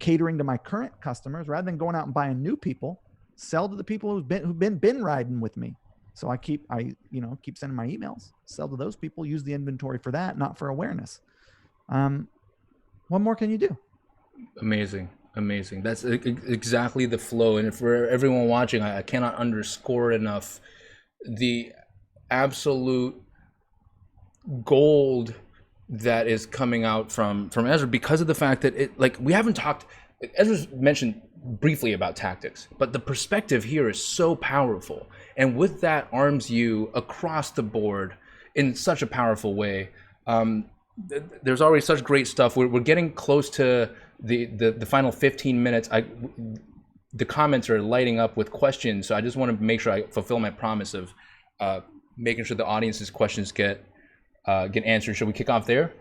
catering to my current customers rather than going out and buying new people, sell to the people who've been riding with me. So I keep sending my emails, sell to those people, use the inventory for that, not for awareness. What more can you do? Amazing. That's exactly the flow. And for everyone watching, I cannot underscore enough the absolute gold that is coming out from Ezra, because of the fact that we haven't talked. Ezra's mentioned briefly about tactics, but the perspective here is so powerful, and with that arms you across the board in such a powerful way. there's already such great stuff. We're getting close to the final 15 minutes. The comments are lighting up with questions, so I just want to make sure I fulfill my promise of making sure the audience's questions get answered. Should we kick off there?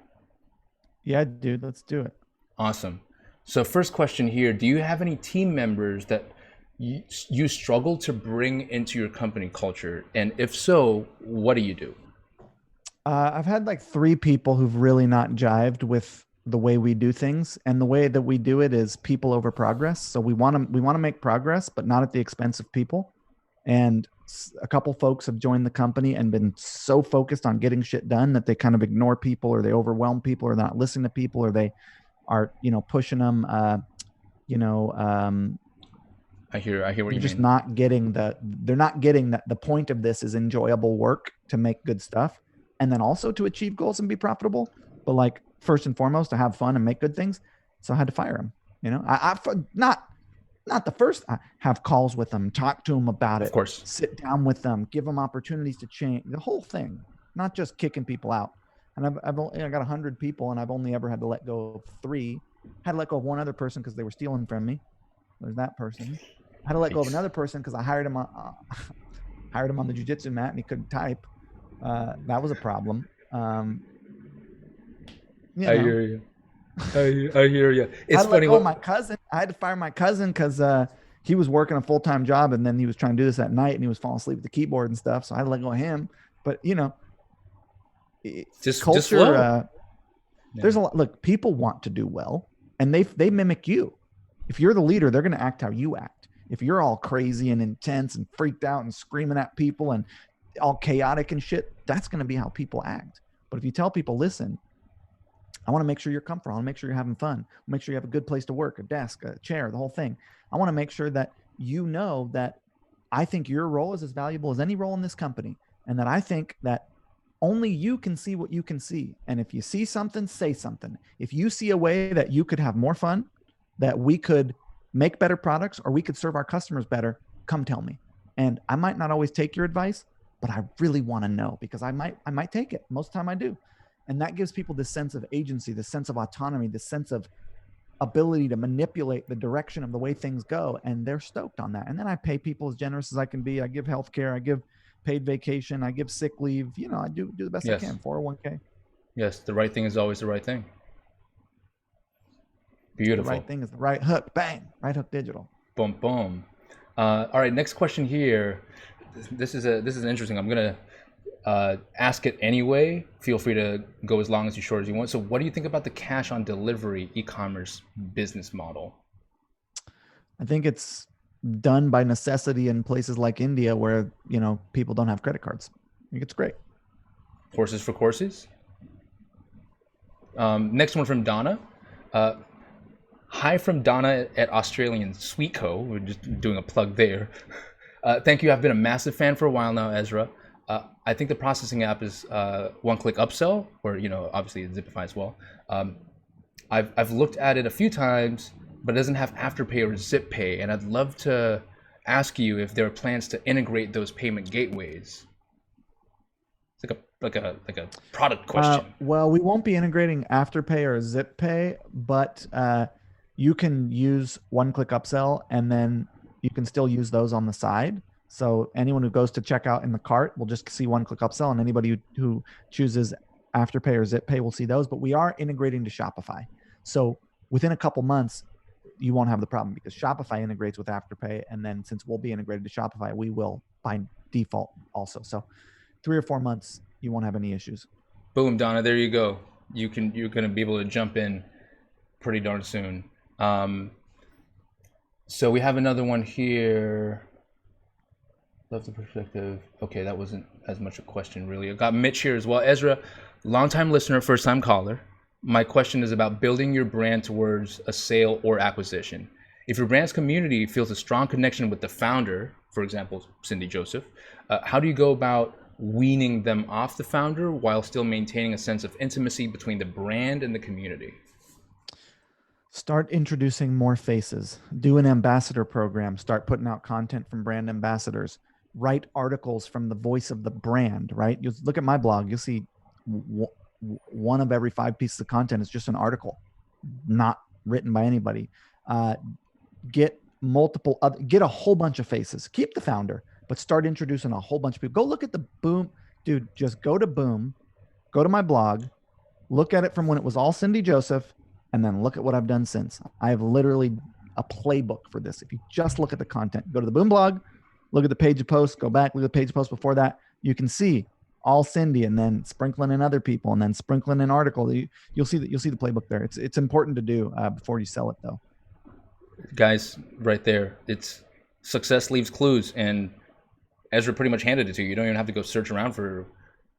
Yeah, dude, let's do it. Awesome. So first question here, do you have any team members that you struggle to bring into your company culture? And if so, what do you do? I've had like 3 people who've really not jived with the way we do things, and the way that we do it is people over progress. So we want to make progress, but not at the expense of people. And a couple folks have joined the company and been so focused on getting shit done that they kind of ignore people, or they overwhelm people, or not listening to people, or they are, pushing them, I hear what you mean. Just not getting they're not getting that the point of this is enjoyable work to make good stuff, and then also to achieve goals and be profitable. But like first and foremost, to have fun and make good things. So I had to fire him. I not the first. I have calls with them, talk to them about it. Of course. Sit down with them, give them opportunities to change the whole thing, not just kicking people out. And I got 100 people, and I've only ever had to let go of 3. Had to let go of 1 other person because they were stealing from me. There's that person. I had to let go of another person because I hired him on the jiu-jitsu mat and he couldn't type. That was a problem. I hear you. I hear you. It's funny. My cousin. I had to fire my cousin because he was working a full-time job, and then he was trying to do this at night, and he was falling asleep at the keyboard and stuff. So I had to let go of him. But just culture. There's a lot. Look, people want to do well, and they mimic you. If you're the leader, they're going to act how you act. If you're all crazy and intense and freaked out and screaming at people and all chaotic and shit, that's going to be how people act. But if you tell people, listen, I want to make sure you're comfortable. I want to make sure you're having fun. Make sure you have a good place to work, a desk, a chair, the whole thing. I want to make sure that you know that I think your role is as valuable as any role in this company, and that I think that only you can see what you can see. And if you see something, say something. If you see a way that you could have more fun, that we could make better products, or we could serve our customers better, come tell me. And I might not always take your advice, but I really want to know, because I might take it. Most of the time I do. And that gives people this sense of agency, this sense of autonomy, this sense of ability to manipulate the direction of the way things go. And they're stoked on that. And then I pay people as generous as I can be. I give healthcare, I give paid vacation, I give sick leave. I do the best I can. 401k. Yes, the right thing is always the right thing. Beautiful. The right thing is the right hook. Bang. Right Hook Digital. Boom, boom. All right, next question here. This is interesting. I'm gonna ask it anyway. Feel free to go as long as short as you want. So, what do you think about the cash on delivery e-commerce business model? I think it's done by necessity in places like India, where people don't have credit cards. I think it's great. Horses for courses. Next one from Donna. Hi from Donna at Australian Sweetco. We're just doing a plug there. Thank you. I've been a massive fan for a while now, Ezra. I think the processing app is one-click upsell, or obviously Zipify as well. I've looked at it a few times, but it doesn't have Afterpay or ZipPay, and I'd love to ask you if there are plans to integrate those payment gateways. It's like a product question. Well, we won't be integrating Afterpay or ZipPay, but you can use one-click upsell, and then you can still use those on the side. So anyone who goes to checkout in the cart will just see one-click upsell, and anybody who chooses Afterpay or ZipPay will see those. But we are integrating to Shopify. So within a couple months, you won't have the problem, because Shopify integrates with Afterpay, and then since we'll be integrated to Shopify, we will by default also. So 3 or 4 months, you won't have any issues. Boom, Donna, there you go. You're gonna be able to jump in pretty darn soon. So we have another one here. Love the perspective. Okay, that wasn't as much a question, really. I got Mitch here as well. Ezra, longtime listener, first-time caller. My question is about building your brand towards a sale or acquisition. If your brand's community feels a strong connection with the founder, for example, Cindy Joseph, how do you go about weaning them off the founder while still maintaining a sense of intimacy between the brand and the community? Start introducing more faces. Do an ambassador program. Start putting out content from brand ambassadors. Write articles from the voice of the brand, right? You look at my blog, you'll see one of every 5 pieces of content is just an article, not written by anybody. Get get a whole bunch of faces. Keep the founder, but start introducing a whole bunch of people. Go look at the Boom, dude. Just go to Boom, go to my blog, look at it from when it was all Cindy Joseph, and then look at what I've done since. I have literally a playbook for this. If you just look at the content, go to the Boom blog, look at the page of posts, go back, look at the page of posts before that. You can see all Cindy, and then sprinkling in other people, and then sprinkling in article. You'll see the playbook there. It's important to do before you sell it, though. Guys, right there, it's success leaves clues, and Ezra pretty much handed it to you. You don't even have to go search around for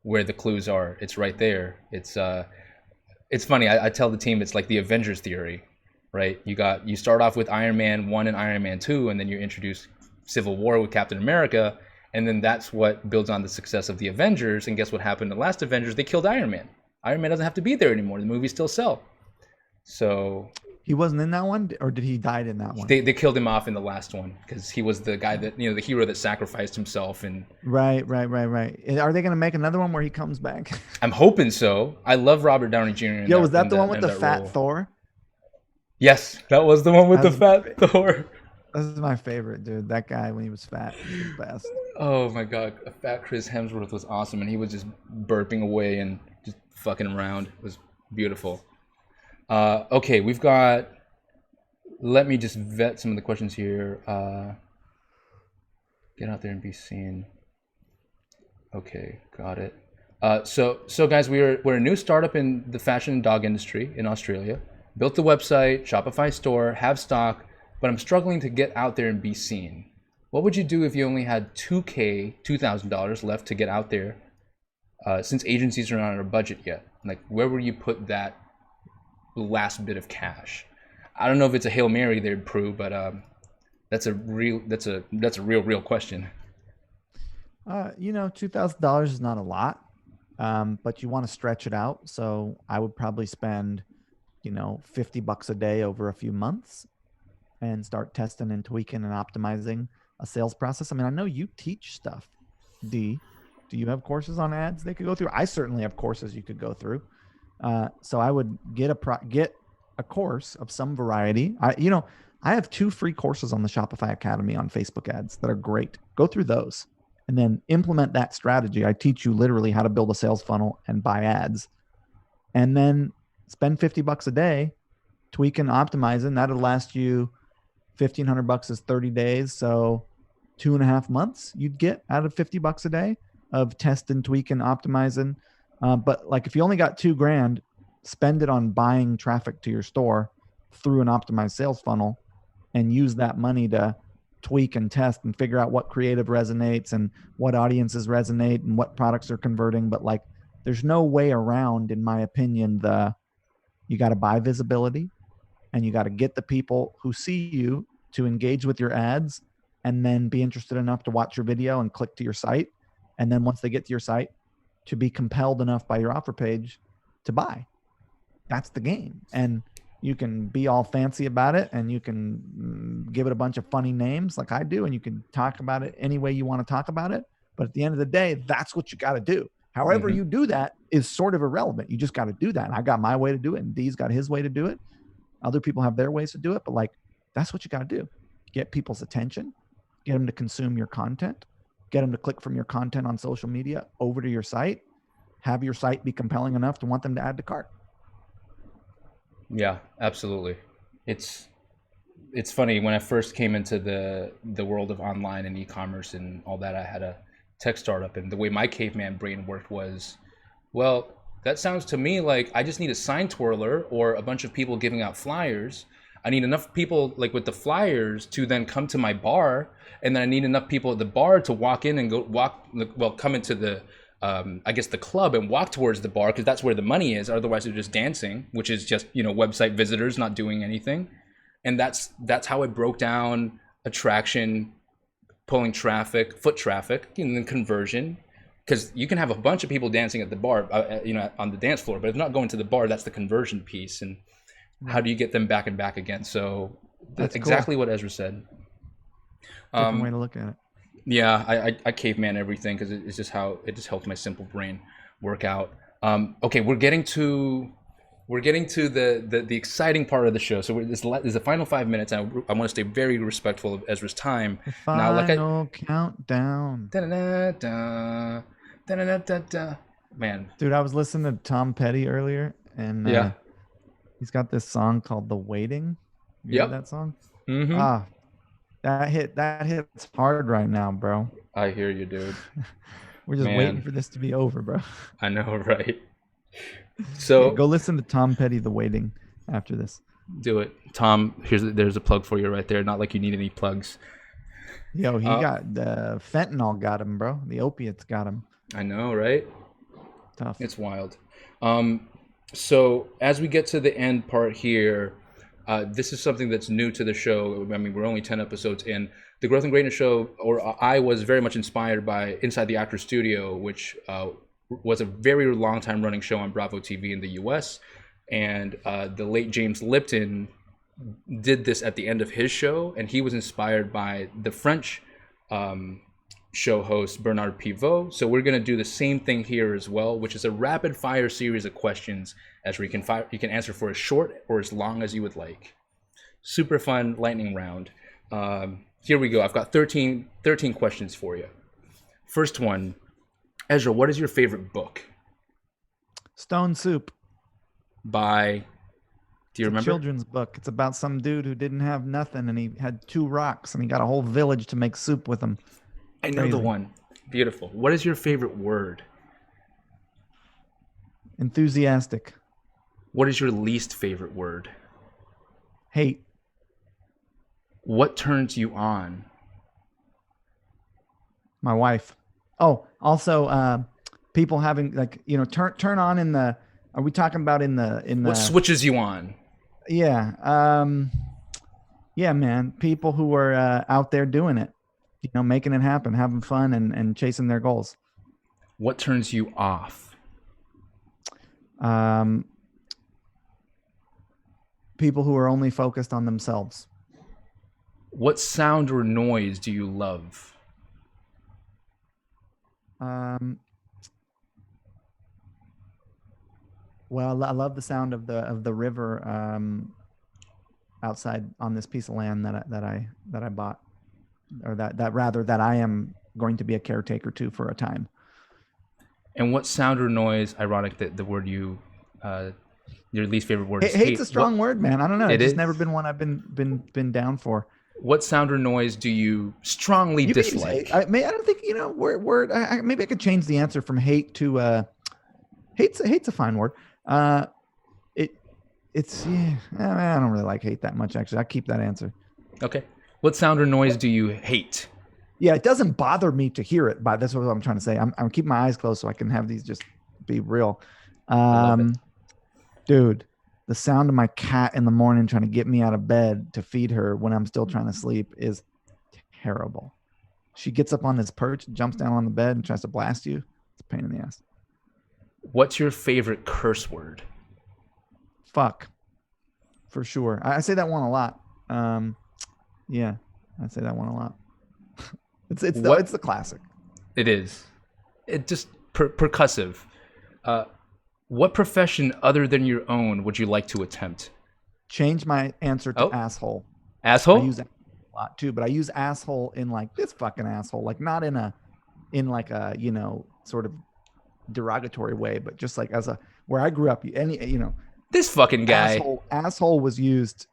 where the clues are. It's right there. It's funny. I tell the team it's like the Avengers theory, right? You start off with Iron Man 1 and Iron Man 2, and then you introduce Civil War with Captain America, and then that's what builds on the success of the Avengers. And guess what happened in the last Avengers? They killed Iron Man. Iron Man doesn't have to be there anymore. The movies still sell. So he wasn't in that one, or did he die in that one? They killed him off in the last one because he was the guy that, the hero that sacrificed himself. And right. Are they going to make another one where he comes back? I'm hoping so. I love Robert Downey Jr. Yo, was that the one with the fat role. Thor? Yes, that was the one with the fat Thor. This is my favorite, dude. That guy when he was fat was the best. Oh my god, a fat Chris Hemsworth was awesome, and he was just burping away and just fucking around. It was beautiful. Okay, we've got. Let me just vet some of the questions here. Get out there and be seen. Okay, got it. So guys, we're a new startup in the fashion and dog industry in Australia. Built the website, Shopify store, have stock, but I'm struggling to get out there and be seen. What would you do if you only had $2,000 left to get out there? Since agencies are not on a budget yet, like where would you put that last bit of cash? I don't know if it's a Hail Mary there, Prue, but that's a real question. $2,000 is not a lot, but you want to stretch it out. So I would probably spend, $50 a day over a few months and start testing and tweaking and optimizing a sales process. I mean, I know you teach stuff. D, do you have courses on ads they could go through? I certainly have courses you could go through. So I would get a course of some variety. I have 2 free courses on the Shopify Academy on Facebook ads that are great. Go through those and then implement that strategy. I teach you literally how to build a sales funnel and buy ads, and then spend $50 a day tweaking, optimizing. That'll last you $1,500 is 30 days. So 2.5 months you'd get out of $50 a day of testing, tweaking, optimizing. But like if you only got $2,000, spend it on buying traffic to your store through an optimized sales funnel and use that money to tweak and test and figure out what creative resonates and what audiences resonate and what products are converting. But like, there's no way around, in my opinion, you got to buy visibility and you got to get the people who see you to engage with your ads and then be interested enough to watch your video and click to your site. And then once they get to your site, to be compelled enough by your offer page to buy. That's the game. And you can be all fancy about it and you can give it a bunch of funny names like I do, and you can talk about it any way you want to talk about it. But at the end of the day, that's what you got to do. However you do that is sort of irrelevant. You just got to do that. And I got my way to do it, and D's got his way to do it. Other people have their ways to do it, but like, that's what you got to do. Get people's attention, get them to consume your content, get them to click from your content on social media over to your site, have your site be compelling enough to want them to add to cart. Yeah, absolutely. It's funny, when I first came into the world of online and e-commerce and all that, I had a tech startup, and the way my caveman brain worked was, well, that sounds to me like I just need a sign twirler or a bunch of people giving out flyers. I need enough people like with the flyers to then come to my bar, and then I need enough people at the bar to walk in and come into the the club and walk towards the bar, because that's where the money is. Otherwise they're just dancing, which is just, website visitors not doing anything. And that's how it broke down attraction, pulling traffic, foot traffic, and then conversion. Because you can have a bunch of people dancing at the bar, on the dance floor, but if not going to the bar, that's the conversion piece. And how do you get them back and back again? So that's exactly what Ezra said. Different way to look at it. Yeah, I caveman everything because it's just how it just helps my simple brain work out. Okay, we're getting to the exciting part of the show. So this is the final 5 minutes. I want to stay very respectful of Ezra's time. The Now, like I, final countdown. da-da-da-da, da-da-da-da-da. Man, Dude, I was listening to Tom Petty earlier, and yeah, he's got this song called "The Waiting." You heard yep, that song? mm-hmm. Ah, that hits hard right now, bro. I hear you, dude. We're just waiting Man, for this to be over, bro. I know, right? Yeah, So go listen to Tom Petty, "The Waiting" after this. do it, Tom. There's a plug for you right there. Not like you need any plugs. Yo, he Uh, got the fentanyl got him, bro. The opiates got him. I know, right? Tough. It's wild. So as we get to the end part here, this is something that's new to the show. I mean, we're only 10 episodes in. The Growth and Greatness show, or I was very much inspired by Inside the Actor Studio, which was a very long time running show on Bravo TV in the US. And the late James Lipton did this at the end of his show, and he was inspired by the French show host Bernard Pivot. So we're going to do the same thing here as well, which is a rapid fire series of questions as you can answer for as short or as long as you would like. Super fun lightning round. Here we go. I've got 13 questions for you. First one, Ezra, what is your favorite book? Stone Soup. By, do you remember? Children's book. It's about some dude who didn't have nothing, and he had 2 rocks, and he got a whole village to make soup with them. I know the one. Beautiful. What is your favorite word? Enthusiastic. What is your least favorite word? Hate. What turns you on? My wife. Oh, also, people having turn on in the. Are we talking about in the? What switches you on? Yeah. Yeah, man. People who are out there doing it, making it happen, having fun, and chasing their goals. What turns you off? People who are only focused on themselves. What sound or noise do you love? Well, I love the sound of the river outside on this piece of land that I bought, or that I am going to be a caretaker to for a time. And what sound or noise? Ironic that the word your least favorite word is hate. Hate's a strong word, man. I don't know. It's just never been one I've been down for. What sound or noise do you strongly dislike? I don't think word. Maybe I could change the answer from hate to hate's a fine word. It's I don't really like hate that much, actually. I keep that answer. Okay. What sound or noise do you hate? Yeah, it doesn't bother me to hear it, but that's what I'm trying to say. I'm keeping my eyes closed so I can have these just be real. Dude, the sound of my cat in the morning trying to get me out of bed to feed her when I'm still trying to sleep is terrible. She gets up on this perch, jumps down on the bed, and tries to blast you. It's a pain in the ass. What's your favorite curse word? Fuck. For sure. I say that one a lot. Yeah, I say that one a lot. It's the classic. It is. It just percussive. What profession other than your own would you like to attempt? Change my answer to asshole. Asshole? I use that a lot too, but I use asshole in like this fucking asshole, like not in a sort of derogatory way, but just like as where I grew up, this fucking guy. Asshole was used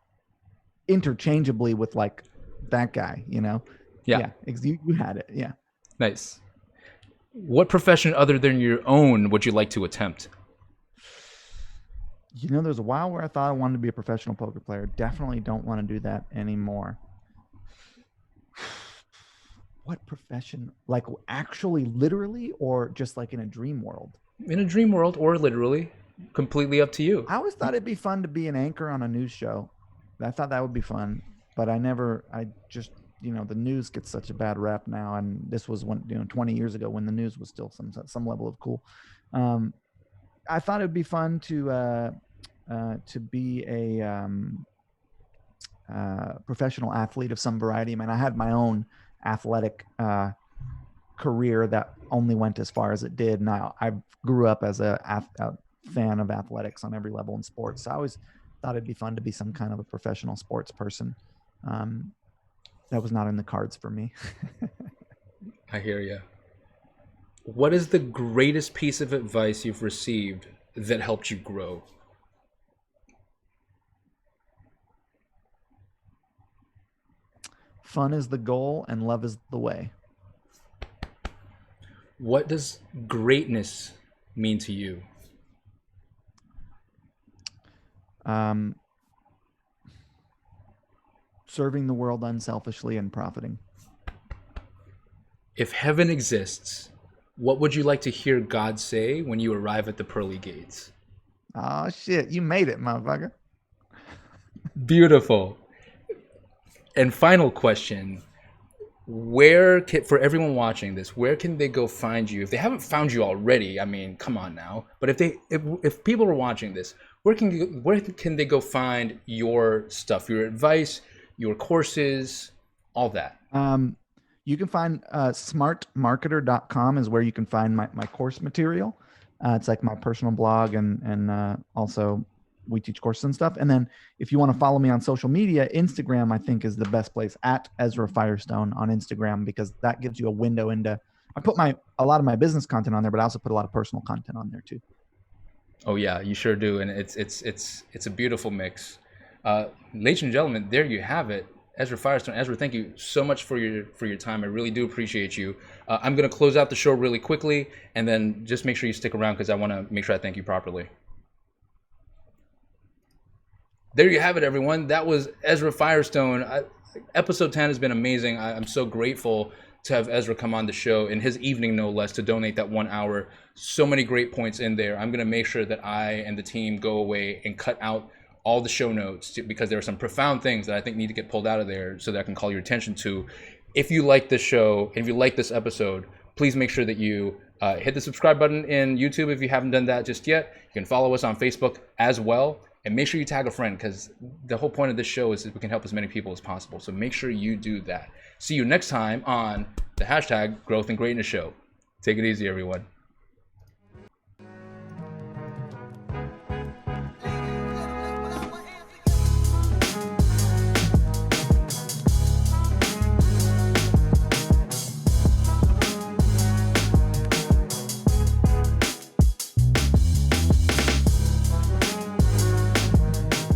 interchangeably with like that guy, Yeah, you had it. Yeah. Nice. What profession other than your own would you like to attempt? There's a while where I thought I wanted to be a professional poker player. Definitely don't want to do that anymore. What profession? Like actually literally, or just like in a dream world? In a dream world or literally. Completely up to you. I always thought it'd be fun to be an anchor on a news show. I thought that would be fun, but the news gets such a bad rap now, and this was 20 years ago when the news was still some level of cool. I thought it would be fun to be a professional athlete of some variety. I mean, I had my own athletic career that only went as far as it did. Now, I grew up as a fan of athletics on every level in sports. So I always thought it'd be fun to be some kind of a professional sports person. That was not in the cards for me. I hear you. What is the greatest piece of advice you've received that helped you grow? Fun is the goal and love is the way. What does greatness mean to you? Serving the world unselfishly and profiting. If heaven exists, what would you like to hear God say when you arrive at the pearly gates? Oh, shit. You made it, motherfucker. Beautiful. And final question. For everyone watching this, where can they go find you? If they haven't found you already, I mean, come on now. But if people are watching this, where can they go find your stuff, your advice, your courses, all that? You can find smartmarketer.com is where you can find my course material. It's like my personal blog and also we teach courses and stuff. And then if you want to follow me on social media, Instagram, I think, is the best place, at Ezra Firestone on Instagram, because that gives you a window into, I put a lot of my business content on there, but I also put a lot of personal content on there too. Oh yeah, you sure do. And it's a beautiful mix. Ladies and gentlemen, there you have it. Ezra Firestone. Ezra, thank you so much for your time. I really do appreciate you. I'm going to close out the show really quickly, and then just make sure you stick around because I want to make sure I thank you properly. There you have it, everyone. That was Ezra Firestone. Episode 10 has been amazing. I'm so grateful to have Ezra come on the show in his evening, no less, to donate that 1 hour. So many great points in there. I'm going to make sure that I and the team go away and cut out all the show notes because there are some profound things that I think need to get pulled out of there so that I can call your attention to. If you like this show, if you like this episode, please make sure that you hit the subscribe button in YouTube if you haven't done that just yet. You can follow us on Facebook as well. And make sure you tag a friend, because the whole point of this show is that we can help as many people as possible. So make sure you do that. See you next time on the #Growth and Greatness Show. Take it easy, everyone.